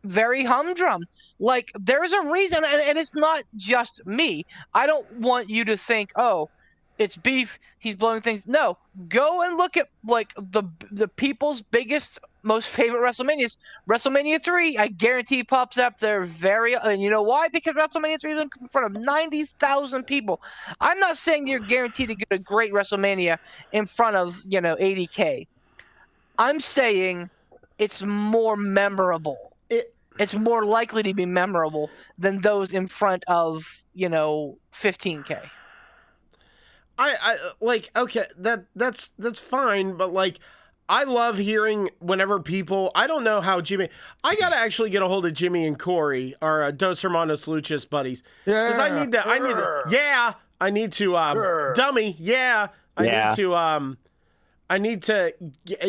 very humdrum. Like there's a reason, and it's not just me. I don't want you to think, oh, it's beef, he's blowing things. No, go and look at like the people's biggest, most favorite WrestleManias. WrestleMania 3, I guarantee pops up there and you know why? Because WrestleMania 3 is in front of 90,000 people. I'm not saying you're guaranteed to get a great WrestleMania in front of, 80K. I'm saying it's more memorable. It's more likely to be memorable than those in front of, 15K. I like, okay, that's fine, but like, I love hearing whenever people, I don't know how Jimmy, I gotta actually get a hold of Jimmy and Corey, our Dos Hermanos Luchas buddies. Because I need to, dummy, I need to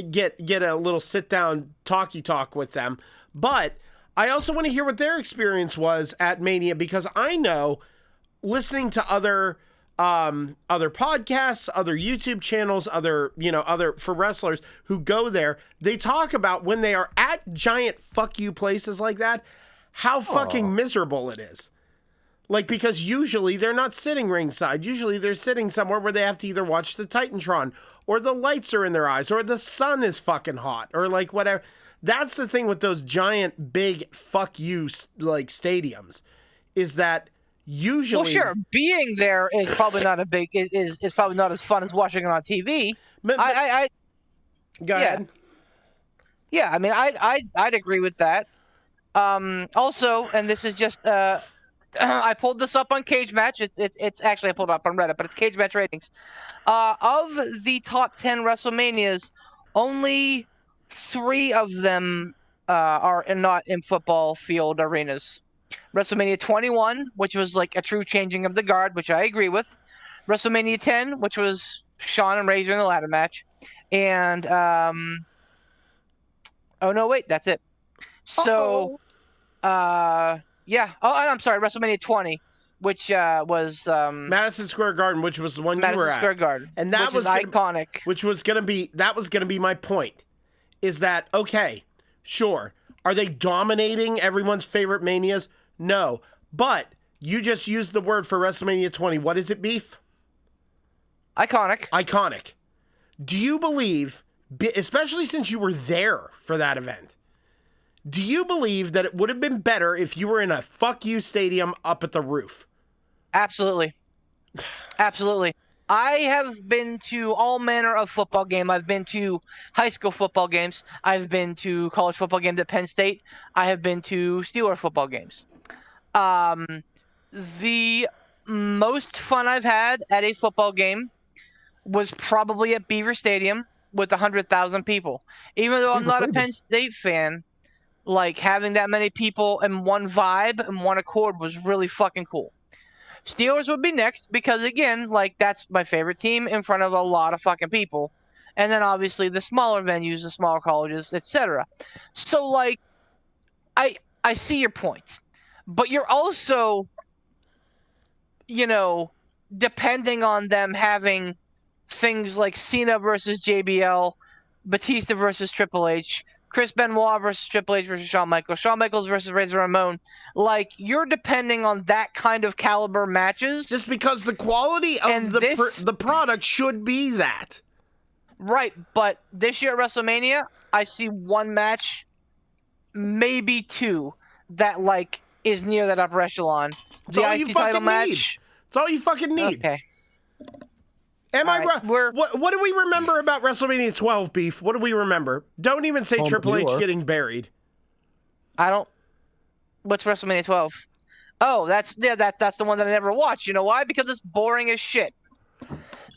get a little sit down talk with them. But I also want to hear what their experience was at Mania, because I know, listening to other podcasts, other YouTube channels, other for wrestlers who go there, they talk about when they are at giant fuck you places like that, how fucking miserable it is. Like, because usually they're not sitting ringside. Usually they're sitting somewhere where they have to either watch the Titantron, or the lights are in their eyes, or the sun is fucking hot, or like whatever. That's the thing with those giant big fuck you like stadiums, is that usually, well, sure, being there is probably not is probably not as fun as watching it on TV. But, go ahead. Yeah, I mean, I'd agree with that. Also, and this is just I pulled this up on Cage Match. It's actually I pulled it up on Reddit, but it's Cage Match ratings. Of the top 10 WrestleManias, only 3 of them are not in football field arenas. WrestleMania 21, which was like a true changing of the guard, which I agree with. WrestleMania 10, which was Shawn and Ragier in the ladder match, and oh no, wait, that's it. So, yeah. Oh, and I'm sorry, WrestleMania 20, which was Madison Square Garden, which was the one you were Madison at. Square Garden, And that which was is gonna- iconic. Which was gonna be my point. Is that okay? Sure. Are they dominating everyone's favorite manias? No. But you just used the word for WrestleMania 20. What is it, Beef? Iconic. Iconic. Do you believe, especially since you were there for that event, do you believe that it would have been better if you were in a fuck you stadium up at the roof? Absolutely. Absolutely. I have been to all manner of football games. I've been to high school football games. I've been to college football games at Penn State. I have been to Steeler football games. The most fun I've had at a football game was probably at Beaver Stadium with 100,000 people. Even though I'm Beaver not a Cleavage. Penn State fan, like having that many people in one vibe and one accord was really fucking cool. Steelers would be next because again, like that's my favorite team in front of a lot of fucking people. And then obviously the smaller venues, the smaller colleges, etc. So like I see your point. But you're also, you know, depending on them having things like Cena versus JBL, Batista versus Triple H, Chris Benoit versus Triple H versus Shawn Michaels versus Razor Ramon. Like, you're depending on that kind of caliber matches. Just because the quality And of this- the product should be that. Right, but this year at WrestleMania, I see one match, maybe 2, that, like, is near that upper echelon. It's The all you IC title fucking match. It's all you fucking need. Okay. Am I All right, right? What do we remember about WrestleMania 12, Beef? What do we remember? Don't even say Paul Triple H Manure. getting buried. I don't. What's WrestleMania 12? Oh, that's the one that I never watched. You know why? Because it's boring as shit.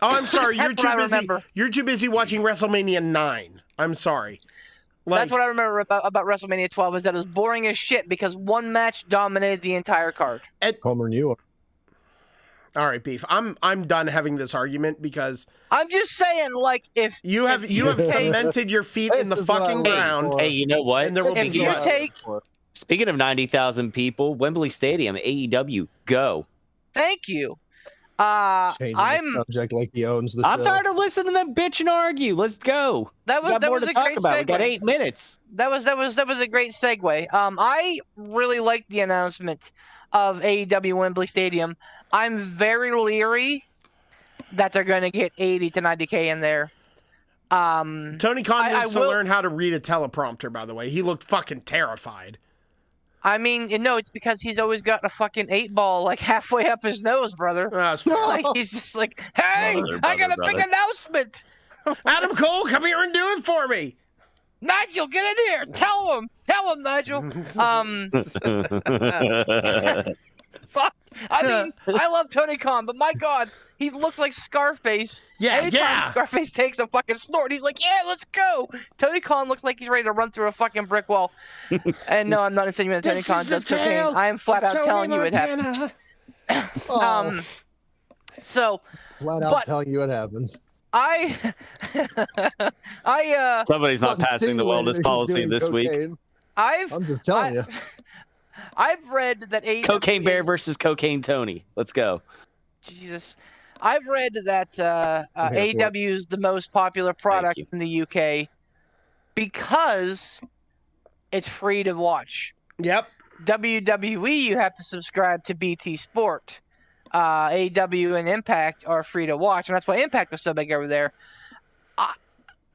Oh, I'm sorry. You're That's too what I busy. remember. You're too busy watching WrestleMania 9. I'm sorry. That's what I remember about WrestleMania 12 is that it was boring as shit because one match dominated the entire card. Homer Newer. All right, Beef. I'm done having this argument because I'm just saying, like, if you have take- cemented your feet in the This is what I fucking live ground. for. Hey, you know what? And there will If be you blood. take- Speaking of 90,000 people, Wembley Stadium, AEW, go. thank you. Changing I'm the subject like he owns the I'm show. tired of listening to them bitch and argue. Let's go. that We was got that more was to a talk great about. We got segue. 8 minutes. That was a great segue. I really liked the announcement of AEW Wembley Stadium. I'm very leery that they're going to get 80 to 90K in there. Tony Khan I needs to will- learn how to read a teleprompter, by the way. He looked fucking terrified. I mean, no, it's because he's always got a fucking 8-ball like halfway up his nose, brother. Ah, it's- Like he's just like, hey, Brother, I got a brother, big announcement. Adam Cole, come here and do it for me. Nigel, get in here. Tell him, Nigel. Fuck. I mean, I love Tony Khan, but my God, he looked like Scarface. Yeah, Anytime yeah. Scarface takes a fucking snort, he's like, yeah, let's go. Tony Khan looks like he's ready to run through a fucking brick wall. And no, I'm not insinuating that Tony This Khan is the does cocaine. tale I am flat of out Tony telling you it happened. Montana. Oh, So flat out but- telling you what happens. I Somebody's not Not passing the insinuating wellness that he's policy doing this week. cocaine. I've I'm just telling you. I've read that AEW Cocaine Bear is- versus Cocaine Tony. Let's go. Jesus. I've read that I'm here for it. AEW is the most popular product you. in the UK because it's free to watch. Yep. WWE, you have to subscribe to BT Sport. AEW and Impact are free to watch, and that's why Impact was so big over there.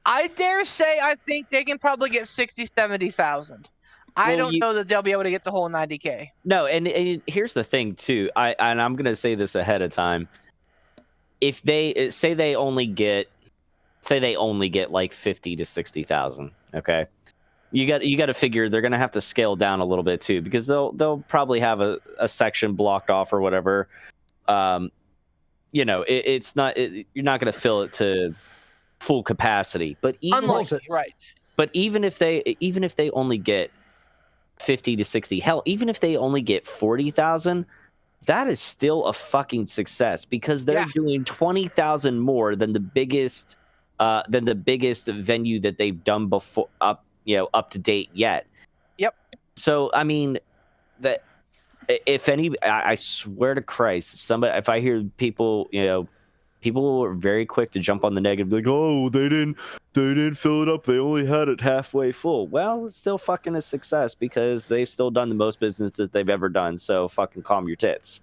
I dare say I think they can probably get 60, 70,000. I Well, don't know that they'll be able to get the whole 90K. No, and here's the thing too. I'm going to say this ahead of time. If they say they only get like 50 to 60,000, okay? you got to figure they're going to have to scale down a little bit too, because they'll probably have a section blocked off or whatever. You know, it's not you're not going to fill it to full capacity, but Unlikely, right? But even if they only get 50 to 60, hell, even if they only get 40,000, that is still a fucking success, because they're doing 20,000 more than the biggest venue that they've done before up to date yet. Yep. So I mean, that if any, I swear to Christ, if I hear people, people are very quick to jump on the negative, like, oh, they didn't fill it up, they only had it halfway full. Well, it's still fucking a success, because they've still done the most business that they've ever done. So fucking calm your tits.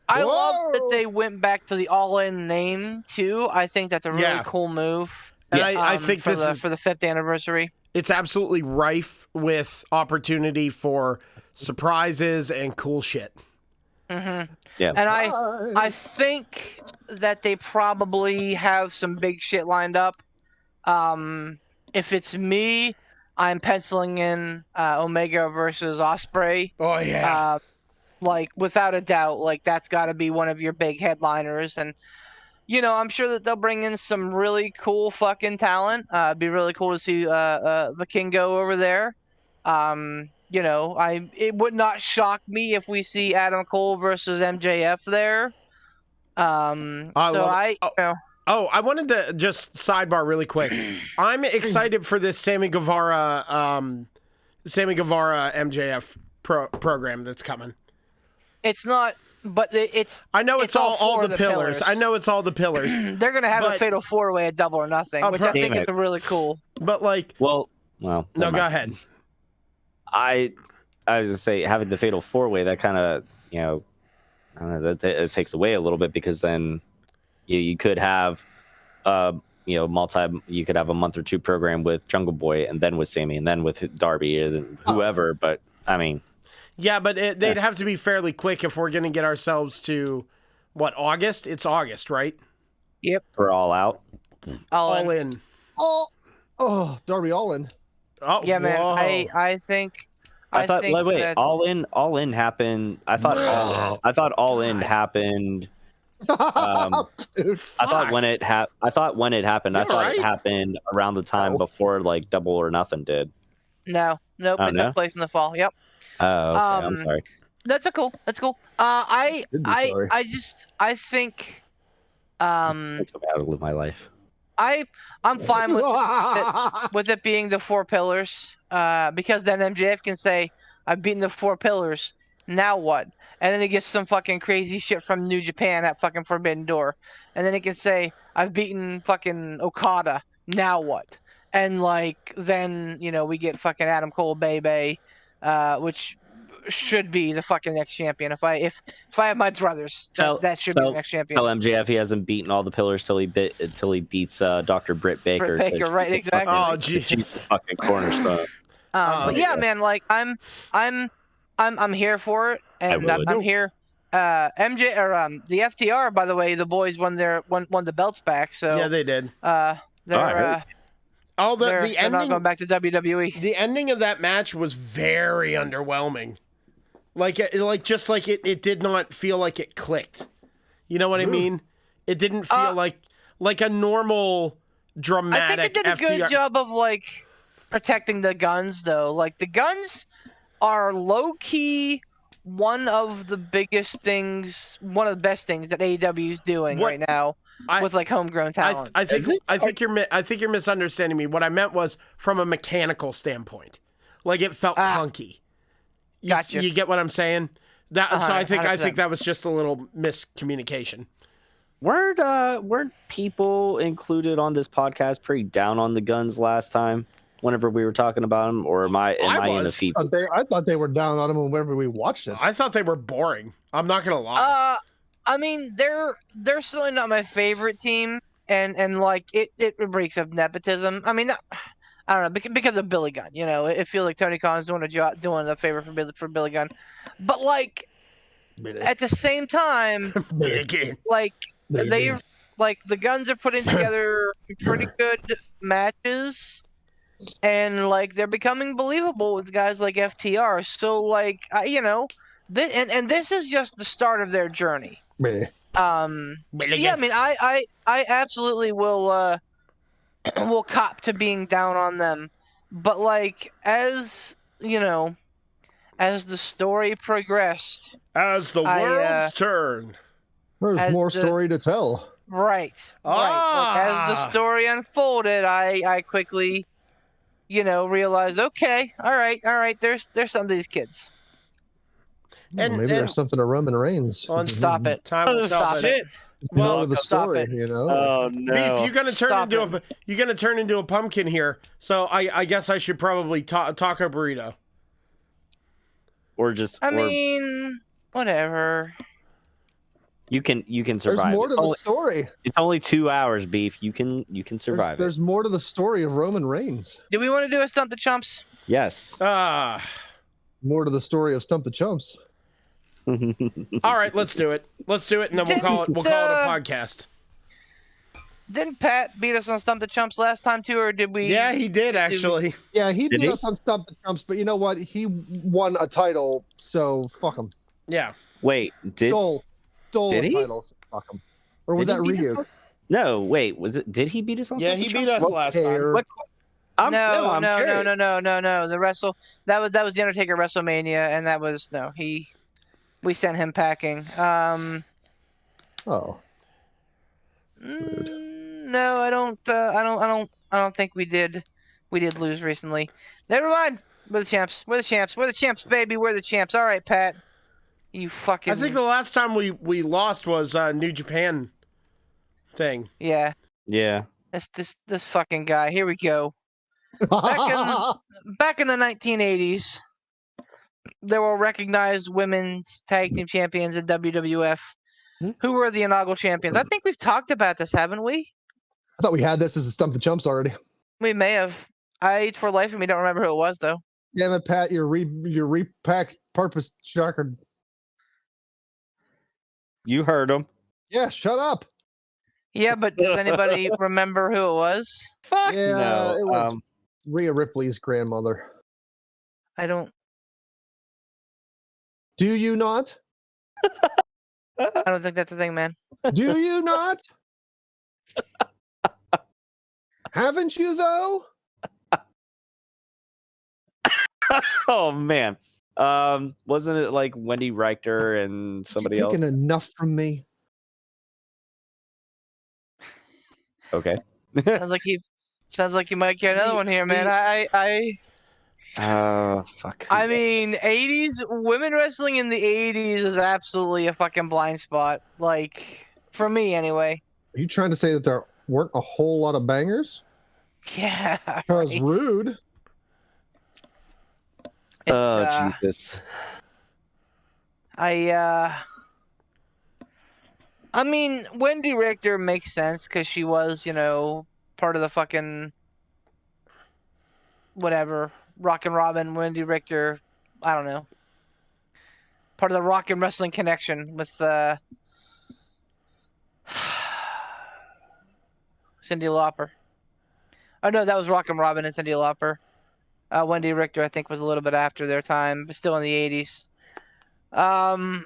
I love that they went back to the all-in name too. I think that's a really cool move. And I think for the 5th anniversary. It's absolutely rife with opportunity for surprises and cool shit. Mm-hmm. Yeah. And I think that they probably have some big shit lined up. If it's me, I'm penciling in Omega versus Ospreay. Oh yeah. Like without a doubt, like that's got to be one of your big headliners, and I'm sure that they'll bring in some really cool fucking talent. It'd be really cool to see Vikingo over there. It would not shock me if we see Adam Cole versus MJF there. I wanted to just sidebar really quick. I'm excited for this Sammy Guevara MJF program that's coming. It's not, but it's. I know it's all the pillars. I know it's all the pillars. They're gonna have a fatal 4-way at Double or Nothing, which I think is really cool. But like, well, no, go ahead. I was gonna say, having the fatal 4-way, that kind of I don't know, that takes away a little bit, because then you could have you could have a month or two program with Jungle Boy, and then with Sammy, and then with Darby, and whoever. But I mean. Yeah, but they'd have to be fairly quick if we're going to get ourselves to, what, August? It's August, right? Yep. For All Out? All in. Oh, Darby All In. Oh, yeah, man. Whoa. I think... Wait, All In happened... I thought All In happened... I thought when it happened, it happened around the time before, like, Double or Nothing did. Nope, it took place in the fall. Yep. Oh, okay. I'm sorry. That's cool. I think. That's how to live my life. I'm fine with it being the 4 pillars. Because then MJF can say, "I've beaten the 4 pillars. Now what?" And then he gets some fucking crazy shit from New Japan at fucking Forbidden Door, and then he can say, "I've beaten fucking Okada. Now what?" And like then we get fucking Adam Cole Bay, which should be the fucking next champion. If I have my druthers, that should be the next champion. Tell MJF he hasn't beaten all the pillars till he beats Dr. Britt Baker. Britt Baker, right? Exactly. Oh, jeez. Fucking cornerstone. But yeah, man, like I'm here for it, and I'm here. MJ or the FTR, by the way, the boys won the belts back. So yeah, they did. They're not going back to WWE. The ending of that match was very underwhelming. It did not feel like it clicked. You know what I mean? It didn't feel like a normal dramatic. I think it did a good job of like protecting the Guns, though. Like the Guns are low key one of the best things that AEW is doing right now. With like homegrown talent. I think you're misunderstanding me. What I meant was from a mechanical standpoint. Like it felt clunky. Gotcha. You get what I'm saying? So I think that was just a little miscommunication. Weren't people included on this podcast pretty down on the Guns last time? Whenever we were talking about them, or am I in the feed? I thought they were down on them whenever we watched this. I thought they were boring. I'm not gonna lie. I mean, they're certainly not my favorite team, and like it reeks of nepotism. I mean, I don't know, because of Billy Gunn. It feels like Tony Khan's doing a favor for Billy Gunn, but like at the same time, like the Guns are putting together pretty good matches. and like they're becoming believable with guys like FTR. So like you know, and this is just the start of their journey. Meh. So yeah, I mean, I absolutely will will cop to being down on them, but like as you know, as the story progressed, As the I, world's turn. There's As more the- story to tell. right, like as the story unfolded, I quickly, you know, realized, okay, all right, there's some of these kids. And- Maybe and- there's something to Roman Reigns. Well, Stop it. Time will tell. Stop but- it. More Well, to the stop story, it. you know. Oh no! Beef, you're gonna Stop turn into a pumpkin here. So I guess I should probably taco burrito. Or just. I mean, whatever. you can There's survive. more to the story. It's only 2 hours, Beef. You can survive. There's more to the story of Roman Reigns. Do we want to do a stump the chumps? Yes. More to the story of Stump the Chumps. All right, let's do it. Let's do it, and then we'll call it a podcast. Didn't Pat beat us on stump the chumps last time too, or did we? Yeah, he did actually. Yeah, he Did beat he? us on Stump the Chumps, but you know what? He won a title, so fuck him. Yeah. Wait. Did Stole Did a he? title, so fuck him. Or was did that he beat us Ryuk? on- No. Wait. Was it? Did he beat us on? Yeah, Stump he the beat Chumps? us last time. Care. What? I'm No. curious. The that was the Undertaker WrestleMania, and that was we sent him packing. Oh, No, I don't think we did. We did lose recently. Never mind. We're the champs. We're the champs. We're the champs, baby. We're the champs. All right, Pat. You fucking. I think the last time we lost was New Japan thing. Yeah. Yeah. This fucking guy. Here we go. Back in the 1980s, there were recognized women's tag team champions in WWF. Who were the inaugural champions? I think we've talked about this, haven't we? I thought we had this as a Stump the Chumps already. We may have. I, for life of me, don't remember who it was, though. Damn it, Pat, your repack purpose shocker. You heard him. Yeah, shut up. Yeah, but does anybody remember who it was? Fuck Yeah, no. it was Rhea Ripley's grandmother. I don't. Do you not? I don't think that's a thing, man. Do you not? Haven't you though? Oh man. Wasn't it like Wendy Richter and somebody You else? taking enough from me? Okay. Sounds like you might get another one here, man. Fuck. I mean, 80s women wrestling in the 80s is absolutely a fucking blind spot. Like for me, anyway. Are you trying to say that there weren't a whole lot of bangers? Yeah. Because right. rude. Oh Jesus. I mean, Wendy Richter makes sense because she was, part of the fucking whatever Rockin' Robin. Wendy Richter, I don't know, part of the Rockin' Wrestling connection with Cyndi Lauper. Oh no, that was Rockin' Robin and Cyndi Lauper. Wendy Richter, I think, was a little bit after their time, but still in the 80s. I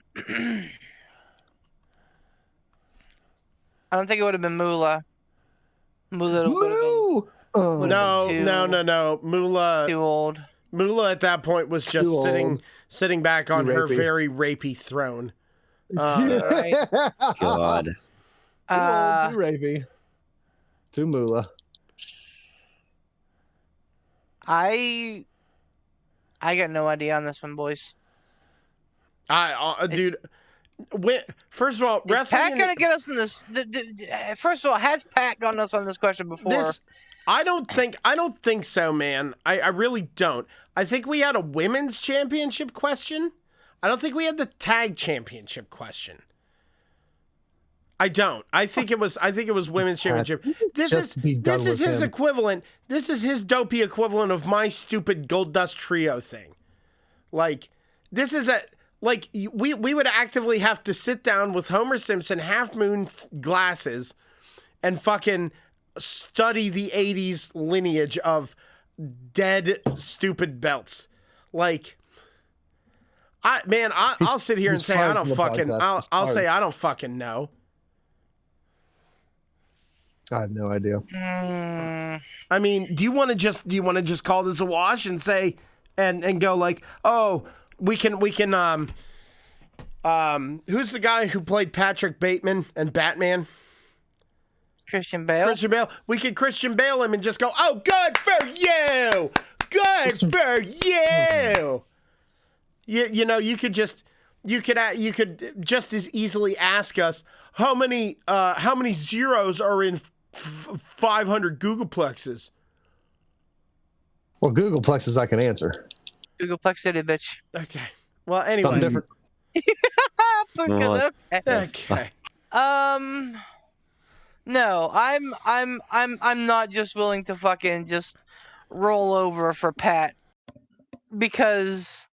don't think it would have been Moolah. Moolah Moo! Oh, No. Moolah. too old. Moolah at that point was just Too sitting back on her rapey. very rapey throne. Right. God. Too old, too rapey. Too moolah. I got no idea on this one, boys. Dude, first of all, Is wrestling. Pat gonna get us in this? First of all, has Pat gotten us on this question before? I don't think so, man. I really don't. I think we had a women's championship question. I don't think we had the tag championship question. I don't. I think it was women's championship. This is his him. equivalent. This is his dopey equivalent of my stupid Gold Dust Trio thing. Like, this is we would actively have to sit down with Homer Simpson half moon glasses and fucking study the 80s lineage of dead stupid belts. Like, I'll sit here and he's say I fired don't from the fucking. podcast. He's I'll say fired. I don't fucking know. I have no idea. I mean, do you want to just call this a wash and say and go like, oh, we can who's the guy who played Patrick Bateman and Batman? Christian Bale. Christian Bale. We could Christian Bale him and just go, oh, good for you. Good for you. You know, you could just as easily ask us how many zeros are in 500 Googleplexes. Well, Googleplexes I can answer. Googleplex City, bitch. Okay. Well, anyway. Something different. Okay. No, I'm not just willing to fucking just roll over for Pat because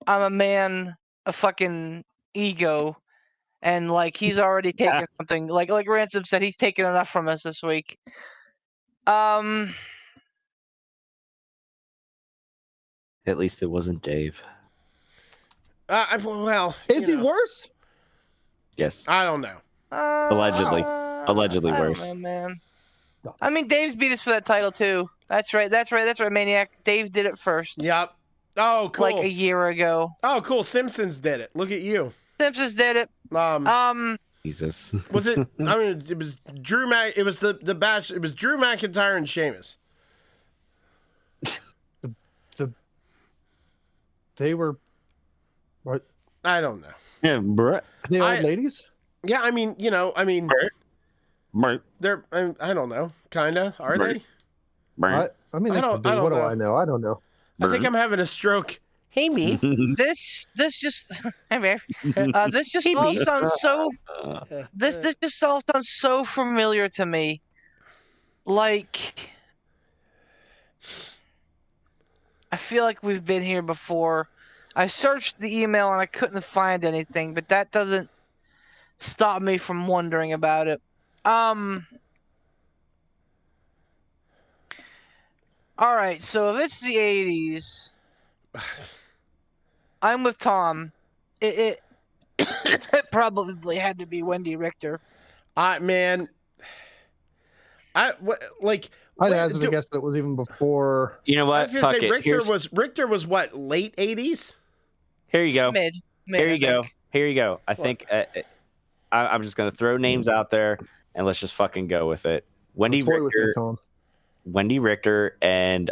I'm a man of fucking ego, and like he's already taken something. Like Ransom said, he's taken enough from us this week. At least it wasn't Dave. Well, Is he worse? Yes. I don't know. Allegedly. Allegedly I don't worse. know, man. I mean, Dave's beat us for that title too. That's right, Maniac. Dave did it first. Yep. Oh, cool. Like a year ago. Oh, cool. Simpsons did it. Look at you. Simpsons did it. Jesus. Was it? I mean, it was Drew Mac. It was the batch. It was Drew McIntyre and Sheamus. They were. What? I don't know. Yeah, bruh. The old ladies? Yeah, I mean, Bruh. they're. I don't know. Kinda. Are they? Bruh. I mean, I don't what do know. I know? I don't know. I think I'm having a stroke. Hey, me. This just hey man. This just all sounds so this just all sounds so familiar to me. Like I feel like we've been here before. I searched the email and I couldn't find anything, but that doesn't stop me from wondering about it. All right, so if it's the 80s, I'm with Tom. It probably had to be Wendy Richter. Man. I'd hazard a guess that was even before. You know what? I was gonna Fuck say it. Richter was what, late 80s? Here you go. Mid, Here I you go. think. Here you go. I think I'm just gonna throw names out there and let's just fucking go with it. Wendy Toy with me, Richter, Tom. Wendy Richter, and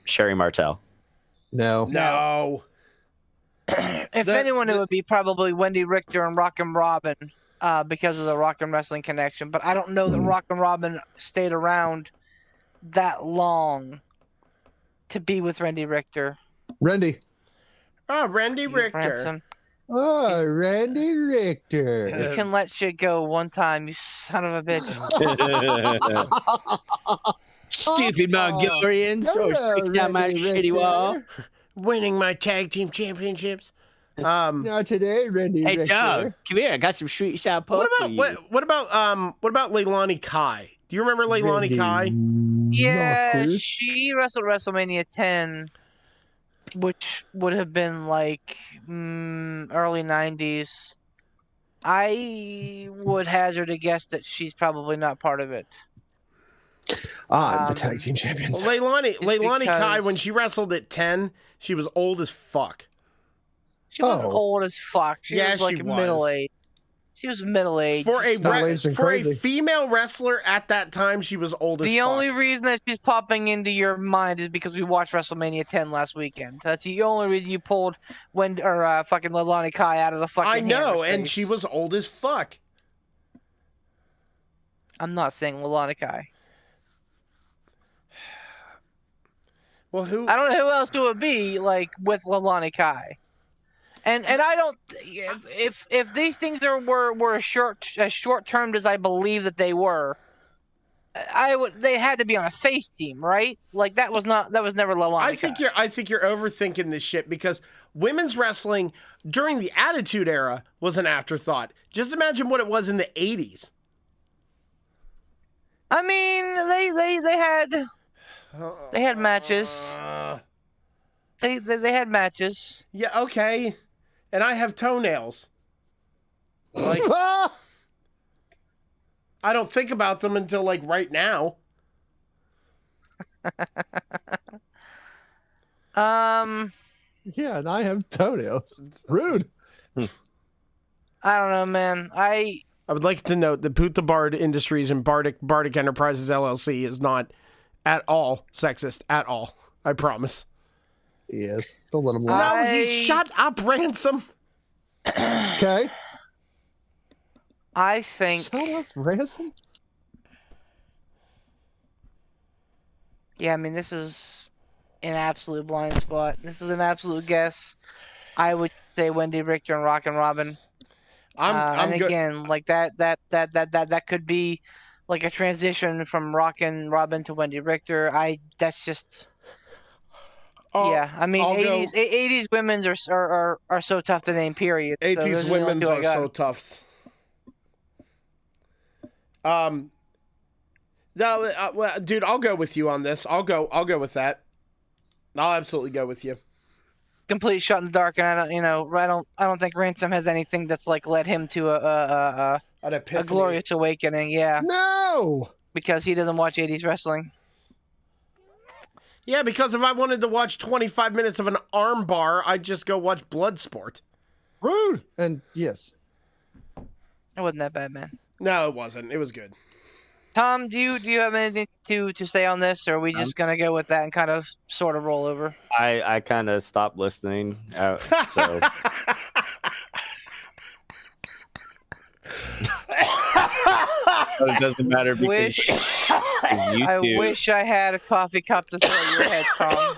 Sherry Martel. No. No. If anyone, it would be probably Wendy Richter and Rockin' Robin, because of the Rockin' Wrestling connection. But I don't know that Rockin' Robin stayed around that long to be with Wendy Richter. Randy. Oh, Randy Richter. Ransom. Oh, Randy Richter. You can let shit go one time, you son of a bitch. Stupid Mongolians. Hello, Down my Randy shitty Richter. wall. Winning my tag team championships. Now today, Randy Hey, Richter. dog, come here. I got some sweet shot What puff for you. about what about Leilani Kai? Do you remember Leilani Kai? Yeah, Richter. she wrestled WrestleMania 10, which would have been like early 90s. I would hazard a guess that she's probably not part of it. The tag team champions. Well, Leilani Kai, because- when she wrestled at 10, she was old as fuck. She wasn't Oh. old as fuck. She Yeah, was like she was. middle-aged. She was middle-aged. For a Middle-aged and for a crazy. female wrestler at that time, she was old as The fuck. only reason that she's popping into your mind is because we watched WrestleMania 10 last weekend. That's the only reason you pulled fucking Leilani Kai out of the fucking I know, hammer and space. she was old as fuck. I'm not saying Leilani Kai. Well, who? I don't know who else it would be like with Leilani Kai. And I don't, if these things were as short termed as I believe that they were, they had to be on a face team, right? Like that was never Leilani Kai. I think you're overthinking this shit because women's wrestling during the Attitude Era was an afterthought. Just imagine what it was in the 80s. I mean, they had They had matches. They had matches. Yeah, okay. And I have toenails. Like, I don't think about them until, like, right now. Yeah, and I have toenails. Rude. I don't know, man. I would like to note that Poot the Bard Industries and Bardic Enterprises LLC is not at all sexist at all. I promise. Yes. Don't let him lie. No, you shut up, Ransom. Okay. I think. Shut up, Ransom. Yeah, I mean, this is an absolute blind spot. This is an absolute guess. I would say Wendy Richter and Rockin' Robin. I'm and again, like that could be like a transition from Rockin' Robin to Wendy Richter. That's just. Yeah, I mean, 80s women's are so tough to name. Period. 80s women's are so tough. No, well, dude, I'll go with you on this. I'll go with that. I'll absolutely go with you. Complete shot in the dark, and I don't think Ransom has anything that's like led him to an a epiphany. glorious awakening. Yeah. No. Because he doesn't watch 80s wrestling. Yeah, because if I wanted to watch 25 minutes of an arm bar, I'd just go watch Bloodsport. Rude. And yes. It wasn't that bad, man. No, it wasn't. It was good. Tom, do you have anything to say on this, or are we just gonna go with that and kind of sort of roll over? I kind of stopped listening, so. But it doesn't matter because I wish I had a coffee cup to throw your head, Tom.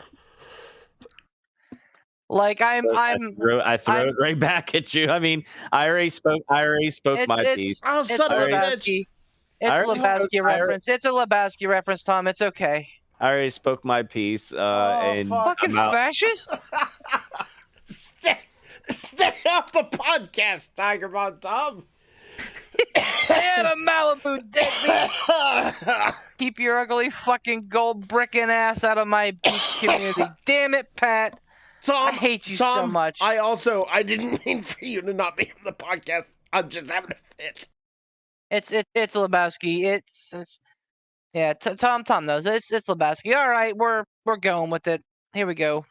Like I throw it right back at you. I mean, I already spoke my piece. Oh, son of a bitch! It's a Lebowski reference. It's a Lebowski reference, Tom. It's okay. I already spoke my piece. And fucking fascist! Stay off the podcast, Tiger Bomb Tom. Stay out of Malibu, deadbeat. Keep your ugly fucking gold bricking ass out of my beach community. Damn it, Pat. Tom, I hate you so much. I didn't mean for you to not be on the podcast. I'm just having a fit. It's Lebowski. Yeah. Tom knows it's Lebowski. All right, we're going with it. Here we go.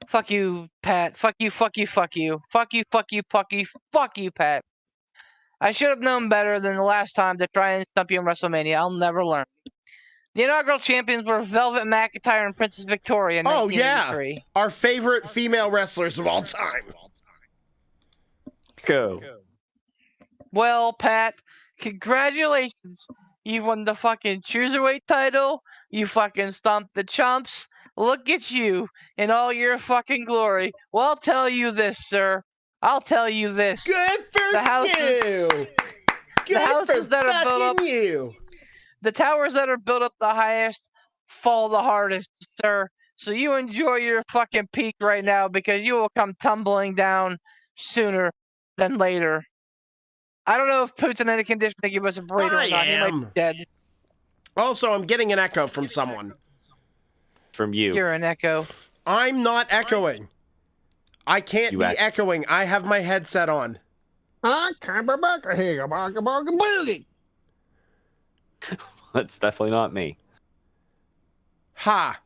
Fuck you, Pat. Fuck you. Fuck you. Fuck you. Fuck you. Fuck you. Fuck you. Fuck you, Pat. I should have known better than the last time to try and stump you in WrestleMania. I'll never learn. The inaugural champions were Velvet McIntyre and Princess Victoria in 1983. Yeah, our favorite female wrestlers of all time. Go. Well, Pat, congratulations. You won the fucking cruiserweight title. You fucking stomped the chumps. Look at you in all your fucking glory. Well, I'll tell you this, sir. I'll tell you this. Good for you. Good for fucking you. The towers that are built up the highest fall the hardest, sir. So you enjoy your fucking peak right now because you will come tumbling down sooner than later. I don't know if Poot's in any condition to give us a burrito or not. He might be dead. Also, I'm getting an echo from someone. From you. You're an echo. I'm not echoing. I can't be echoing. I have my headset on. That's definitely not me. Ha.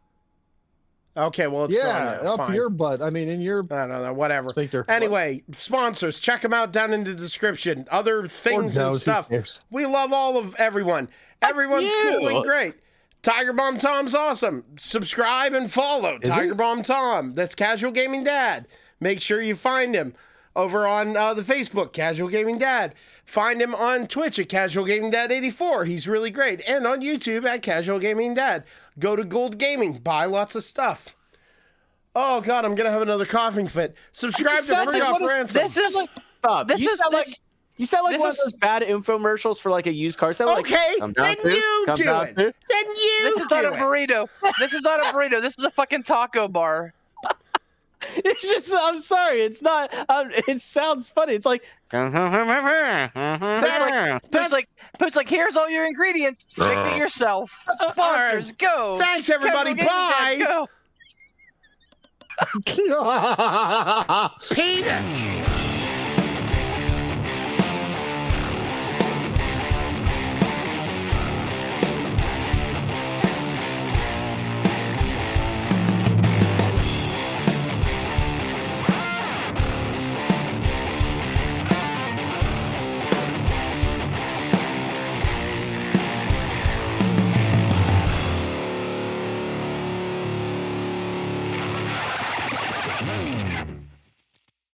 Okay, well, it's gone now. Up Fine. your butt. I mean, in your... I don't know, whatever. Sphincter. Anyway, sponsors, check them out down in the description. Other things and stuff. We love all of everyone. Everyone's cool and great. Tiger Bomb Tom's awesome. Subscribe and follow Tiger Bomb Tom. That's Casual Gaming Dad. Make sure you find him over on the Facebook, Casual Gaming Dad. Find him on Twitch at Casual Gaming Dad 84. He's really great. And on YouTube at Casual Gaming Dad. Go to Gold Gaming. Buy lots of stuff. Oh, God, I'm going to have another coughing fit. Subscribe to Free Off Ransom. Stop. You sound like one of those bad infomercials for like a used car sale. Okay, then you do it. Then you This is not a burrito. This is not a burrito. This is a fucking taco bar. It's just, I'm sorry, it's not, it sounds funny. It's like, It's like, here's all your ingredients. Fix it yourself. Sponsors, go. Thanks, everybody. Chemical Games Bye. Go. Penis.